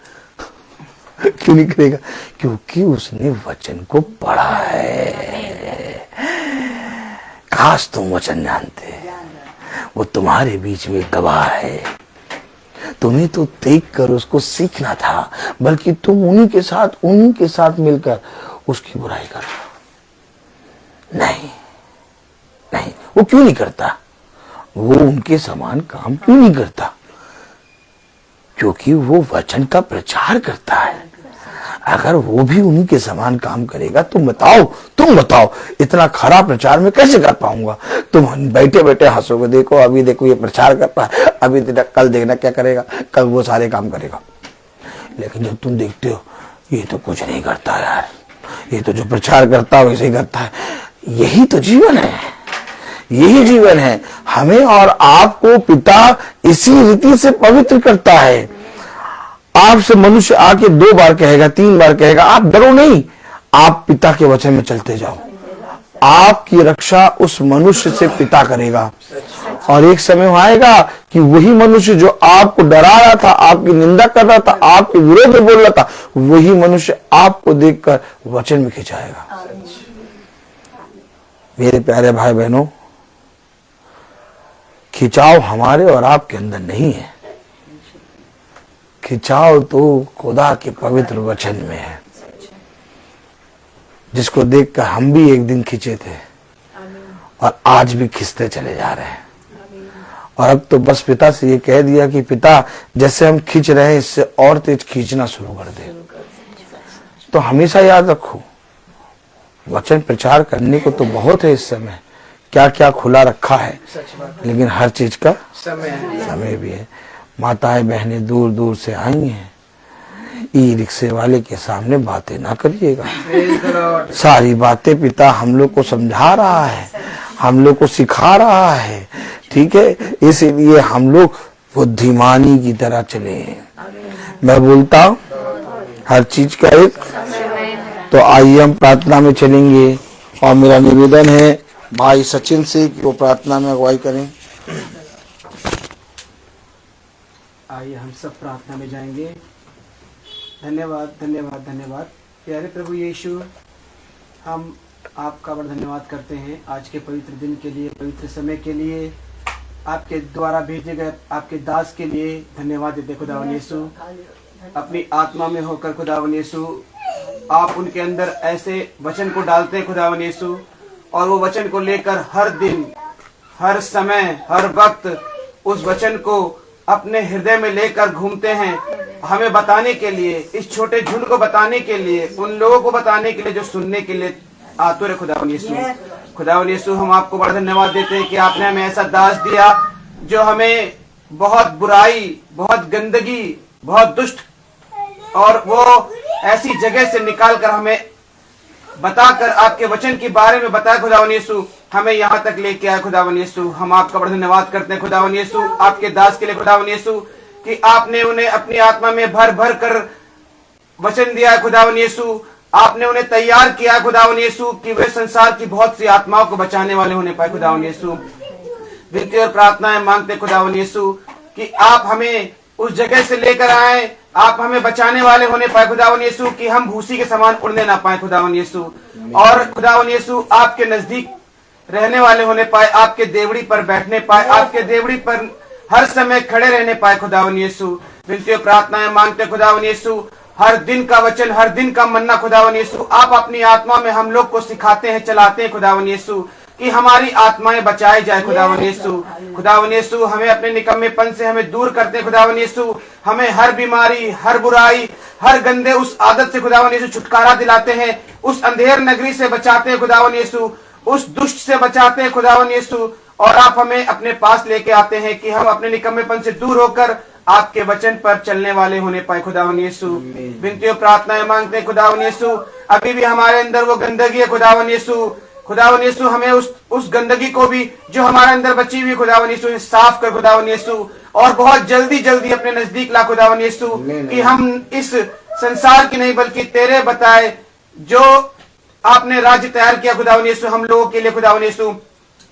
क्यों नहीं करेगा? क्योंकि उसने वचन को पढ़ा है। काश तुम वचन जानते, वो तुम्हारे बीच में गवाह है। तुम्हें तो देखकर उसको सीखना था, बल्कि तुम उन्हीं के साथ मिलकर उसकी बुराई कर रहे हो। नहीं, वो क्यों नहीं करता? वो उनके समान काम क्यों नहीं करता? क्योंकि वो वचन का प्रचार करता है। अगर वो भी उन्हीं के समान काम करेगा, तुम बताओ इतना खराब प्रचार में कैसे कर पाऊंगा? तुम बैठे बैठे हंसोगे, देखो अभी देखो ये प्रचार करता है, अभी कल देखना क्या करेगा, कल वो सारे काम करेगा। लेकिन जब तुम देखते हो ये तो कुछ नहीं करता यार, ये तो जो प्रचार करता है वैसे ही करता है, यही तो जीवन है, यही जीवन है। हमें और आपको पिता इसी रीति से पवित्र करता है। आपसे मनुष्य आके 2 बार कहेगा, 3 बार कहेगा, आप डरो नहीं, आप पिता के वचन में चलते जाओ। आपकी रक्षा उस मनुष्य से पिता करेगा, और एक समय आएगा कि वही मनुष्य जो आपको डरा रहा था, आपकी निंदा कर रहा था, आपके विरोध में बोल रहा था, वही मनुष्य आपको देखकर वचन में खिंचाएगा। मेरे प्यारे भाई बहनों, खिंचाव हमारे और आपके अंदर नहीं है, खिंचाव तो खुदा के पवित्र वचन में है, जिसको देखकर हम भी एक दिन खिंचे थे और आज भी खिंचते चले जा रहे हैं। और अब तो बस पिता से ये कह दिया कि पिता जैसे हम खींच रहे हैं इससे और तेज खींचना शुरू कर दे। तो हमेशा याद रखो, वचन प्रचार करने को तो बहुत है इस समय, क्या क्या खुला रखा है, लेकिन हर चीज का समय भी है। माताएं बहनें दूर दूर से आई हैं, ई रिक्शे वाले के सामने बातें ना करिएगा। सारी बातें पिता हम लोग को समझा रहा है, हम लोग को सिखा रहा है, ठीक है। इसीलिए हम लोग बुद्धिमानी की तरह चले। मैं बोलता हूँ हर चीज का एक, तो आइए हम प्रार्थना में चलेंगे और मेरा निवेदन है भाई सचिन से कि वो प्रार्थना में अगुवाई करें। आइए हम सब प्रार्थना में जाएंगे। धन्यवाद धन्यवाद धन्यवाद प्यारे प्रभु यीशु, हम आपका बड़ा धन्यवाद करते हैं आज के पवित्र दिन के लिए, पवित्र समय के लिए, आपके द्वारा भेजे गए आपके दास के लिए धन्यवाद देते खुदावन यीशु। अपनी आत्मा में होकर खुदावन यीशु आप उनके अंदर ऐसे वचन को डालते हैं खुदावन यीशु, और वो वचन को लेकर हर दिन, हर समय, हर वक्त उस वचन को अपने हृदय में लेकर घूमते हैं, हमें बताने के लिए, इस छोटे झुंड को बताने के लिए, उन लोगों को बताने के लिए जो सुनने के लिए आतुर है खुदावन यीशु। खुदावन यीशु, हम आपको बड़ा धन्यवाद देते हैं कि आपने हमें ऐसा दास दिया जो हमें बहुत बुराई, बहुत गंदगी, बहुत दुष्ट और वो ऐसी जगह से निकाल कर हमें बताकर आपके वचन के बारे में बताया खुदावन यीशु, हमें यहाँ तक लेके आया खुदावन यीशु। हम आपका बड़ा धन्यवाद करते हैं खुदावन यीशु आपके दास के लिए खुदावन यीशु, कि आपने उन्हें अपनी आत्मा में भर भर कर वचन दिया है खुदावन यीशु। आपने उन्हें तैयार किया खुदावन यीशु कि वे संसार की बहुत सी आत्माओं को बचाने वाले होने पाए खुदावन यीशु। विनती और प्रार्थनाएं मांगते खुदावन यीशु कि आप हमें उस जगह से लेकर आए, आप हमें बचाने वाले होने पाए खुदावन यीशु, कि हम भूसी के समान उड़ने ना पाए खुदावन यीशु, और खुदावन यीशु आपके नजदीक रहने वाले होने पाए, आपके देवड़ी पर बैठने पाए, आपके देवड़ी पर हर समय खड़े रहने पाए खुदावन यीशु। विनती और प्रार्थनाएं मांगते खुदावन यीशु, हर दिन का वचन, हर दिन का मन्ना खुदावन यीशु आप अपनी आत्मा में हम लोग को सिखाते हैं, चलाते हैं खुदावन यीशु, कि हमारी आत्माएं बचाई जाए खुदावन यीशु। खुदावन यीशु हमें अपने निकम्मेपन से हमें दूर करते हैं खुदावन यीशु, हमें हर बीमारी, हर बुराई, हर गंदे उस आदत से खुदावन यीशु छुटकारा दिलाते हैं, उस अंधेर नगरी से बचाते हैं खुदावन यीशु, उस दुष्ट से बचाते हैं खुदावन यीशु, और आप हमें अपने पास लेके आते हैं कि हम अपने निकम्मेपन से दूर होकर आपके वचन पर चलने वाले होने पाए खुदावन यीशु। विनती और प्रार्थनाएं मांगते हैं खुदावन यीशु, अभी भी हमारे अंदर वो गंदगी है खुदावन यीशु, खुदावन यीशु हमें उस गंदगी को भी जो हमारे अंदर बची हुई खुदावन यीशु साफ कर खुदावन यीशु, और बहुत जल्दी जल्दी अपने नजदीक ला खुदावन यीशु, कि हम इस संसार की नहीं बल्कि तेरे बताए जो आपने राज्य तैयार किया खुदावन यीशु हम लोगों के लिए खुदावन यीशु,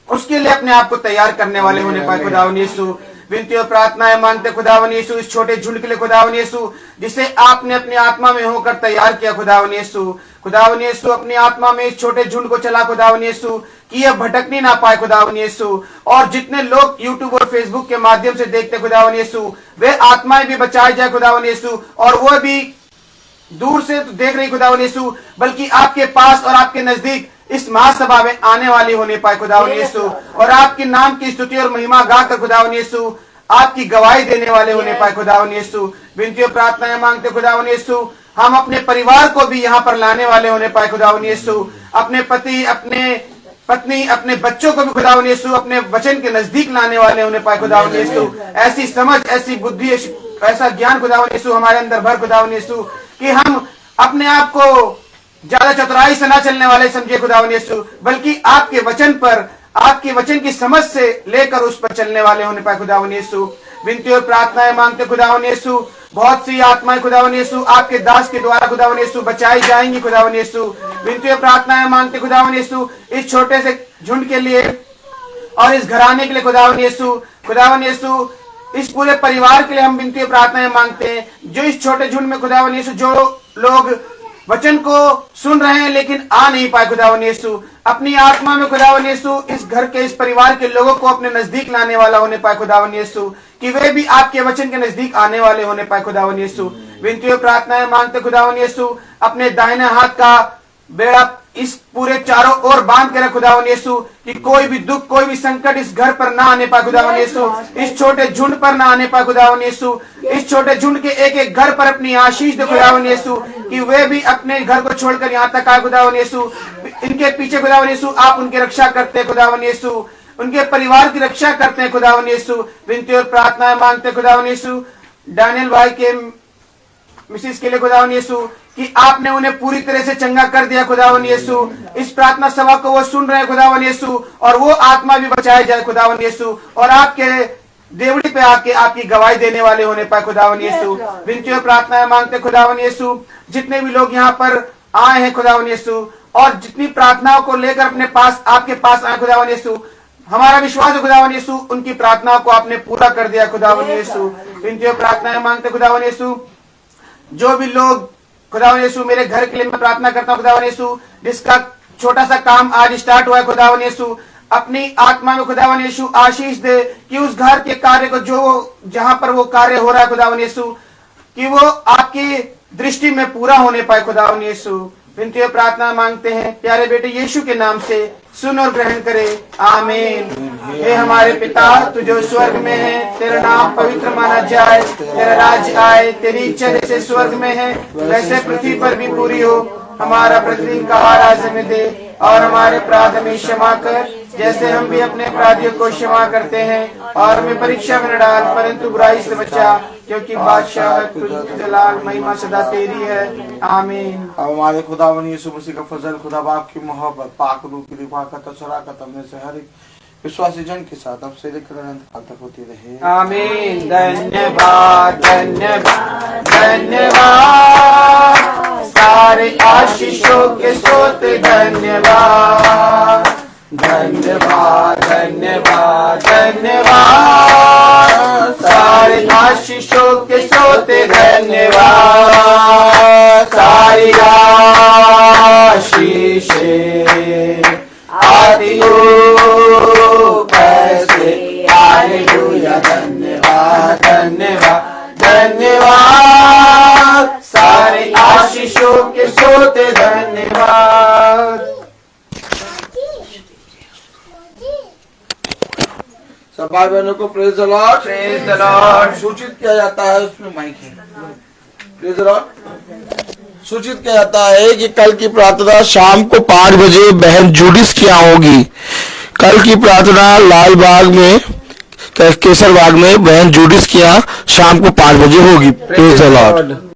उसके लिए अपने आप को तैयार करने वाले होने पाए खुदावन यीशु। विनती और प्रार्थनाएं मांगते खुदावन यीशु इस छोटे झुंड के लिए खुदावन यीशु, जिसे आपने अपनी आत्मा में होकर तैयार किया खुदावन यीशु। खुदावन यीशु अपनी आत्मा में इस छोटे झुंड को चला खुदावन यीशु, कि यह भटकनी ना पाए खुदावन यीशु, और जितने लोग यूट्यूब और फेसबुक के माध्यम से देखते खुदावन यीशु, वे आत्माएं भी बचाई जाए खुदावन यीशु, और वो भी दूर से तो देख रही खुदावन यीशु, बल्कि आपके पास और आपके नजदीक इस महासभा में आने वाली होने पाए खुदावन यीशु, और आपके नाम की स्तुति और महिमा गाकर खुदावन यीशु आपकी गवाही देने वाले होने पाए खुदावन यीशु। विनती और प्रार्थनाएं मांगते खुदावन यीशु, हम अपने परिवार को भी यहाँ पर लाने वाले होने पाए खुदावन यीशु, अपने पति, अपने पत्नी, अपने बच्चों को भी खुदावन यीशु अपने वचन के नजदीक लाने वाले होने पाए खुदावन यीशु। ऐसी समझ, ऐसी बुद्धि, ऐसा ज्ञान खुदावन यीशु हमारे अंदर भर खुदावन यीशु, कि हम अपने आप को ज्यादा चतुराई से ना चलने वाले समझे खुदावन यीशु, बल्कि आपके वचन पर, आपके वचन की समझ से लेकर उस पर चलने वाले होने पाए खुदावन यीशु। विनती और प्रार्थनाएं मांगते खुदावन यीशु, बहुत सी आत्माएं खुदावन यीशु आपके दास के द्वारा खुदावन यीशु बचाई जाएंगी खुदावन यीशु। विनती और प्रार्थनाएं मांगते खुदावन यीशु इस छोटे से झुंड के लिए और इस घराने के लिए खुदावन यीशु, खुदावन यीशु इस पूरे परिवार के लिए हम विनती और प्रार्थनाएं मांगते हैं, जो इस छोटे झुंड में खुदावन यीशु जो लोग वचन को सुन रहे हैं लेकिन आ नहीं पाए खुदावन यीशु, अपनी आत्मा में खुदावन यीशु इस घर के, इस परिवार के लोगों को अपने नजदीक लाने वाला होने पाए खुदावन यीशु, कि वे भी आपके वचन के नजदीक आने वाले होने पाए खुदावन यीशु। विनती और प्रार्थनाएं मांगते खुदावन यीशु, अपने दाहिने हाथ का बेड़ा इस पूरे चारों ओर बांध के रख खुदावन यीशु, कि कोई भी दुख, कोई भी संकट इस घर पर ना आने पाए खुदावन यीशु, इस छोटे झुंड पर ना आने पाए खुदावन यीशु, इस छोटे झुंड के एक एक घर पर अपनी आशीष दे खुदावन यीशु, कि वे भी अपने घर को छोड़कर यहाँ तक आए खुदावन यीशु। इनके पीछे खुदावन यीशु आप उनकी रक्षा करते खुदावन यीशु, उनके परिवार की रक्षा करते हैं खुदावन यीशु। विनती और प्रार्थनाएं मांगते खुदावन यीशु डैनियल भाई के मिसेस के लिए खुदावन यीशु, कि आपने उन्हें पूरी तरह से चंगा कर दिया खुदावन यीशु। इस प्रार्थना सभा को वो सुन रहे हैं खुदावन यीशु, और वो आत्मा भी बचाई जाए खुदावन यीशु, और आपके देवड़ी पे आके आपकी गवाही देने वाले होने पाए खुदावन यीशु। विनती और प्रार्थनाएं मांगते खुदावन यीशु, जितने भी लोग यहाँ पर आए हैं खुदावन यीशु, और जितनी प्रार्थनाओं को लेकर अपने पास आपके पास आए खुदावन यीशु, हमारा विश्वास है खुदावन यीशु उनकी प्रार्थनाओं को आपने पूरा कर दिया खुदावन यीशु। विनती और प्रार्थनाएं मांगते खुदावन यीशु, जो भी लोग खुदावन यीशु मेरे घर के लिए मैं प्रार्थना करता हूँ खुदावन यीशु, जिसका छोटा सा काम आज स्टार्ट हुआ है खुदावन यीशु, अपनी आत्मा में खुदावन यीशु आशीष दे, कि उस घर के कार्य को जो जहां पर वो कार्य हो रहा है खुदावन यीशु, कि वो आपकी दृष्टि में पूरा होने पाए खुदावन यीशु। विनती और प्रार्थना मांगते हैं प्यारे बेटे यीशु के नाम से, सुन और ग्रहण करे, आमीन। हे हमारे पिता तू जो स्वर्ग में है, तेरा नाम पवित्र माना जाए, तेरा राज्य आए, तेरी इच्छा जैसे स्वर्ग में है वैसे पृथ्वी पर भी पूरी हो। हमारा प्रतिदिन का आहार आज हमें दे, और हमारे अपराध हमें क्षमा कर जैसे हम भी अपने अपराधियों को क्षमा करते हैं, और हमें परीक्षा में न डाल परंतु बुराई से बचा, क्योंकि बादशाह जलाल महिमा सदा तेरी है, आमीन। अब हमारे खुदावन यीशु मसीह का फजल, खुदा बाप की मोहब्बत, पाक रूह की रिफाकत, शराकत में से हर एक विश्वासी जन के साथ अब से लेकर अनंत काल तक होती रहे, आमीन। धन्यवाद धन्यवाद धन्यवाद, सारे आशीषों के स्रोत धन्यवाद, धन्यवाद धन्यवाद धन्यवाद, सारे आशीषों के स्रोत धन्यवाद, सारी आशीषें आदि कैसे, हालेलुया, धन्यवाद धन्यवाद धन्यवाद, सारे आशीषों के स्रोत धन्यवाद। सब भाई बहनों को praise the Lord, praise the Lord. सूचित किया जाता है, उसमें माइक है, प्रेज द लॉर्ड। सूचित किया जाता है कि कल की प्रार्थना शाम को 5 बजे बहन जूडिस क्या होगी। कल की प्रार्थना लाल बाग में, केसर बाग में बहन जूडिस क्या शाम को 5 बजे होगी। Praise the Lord.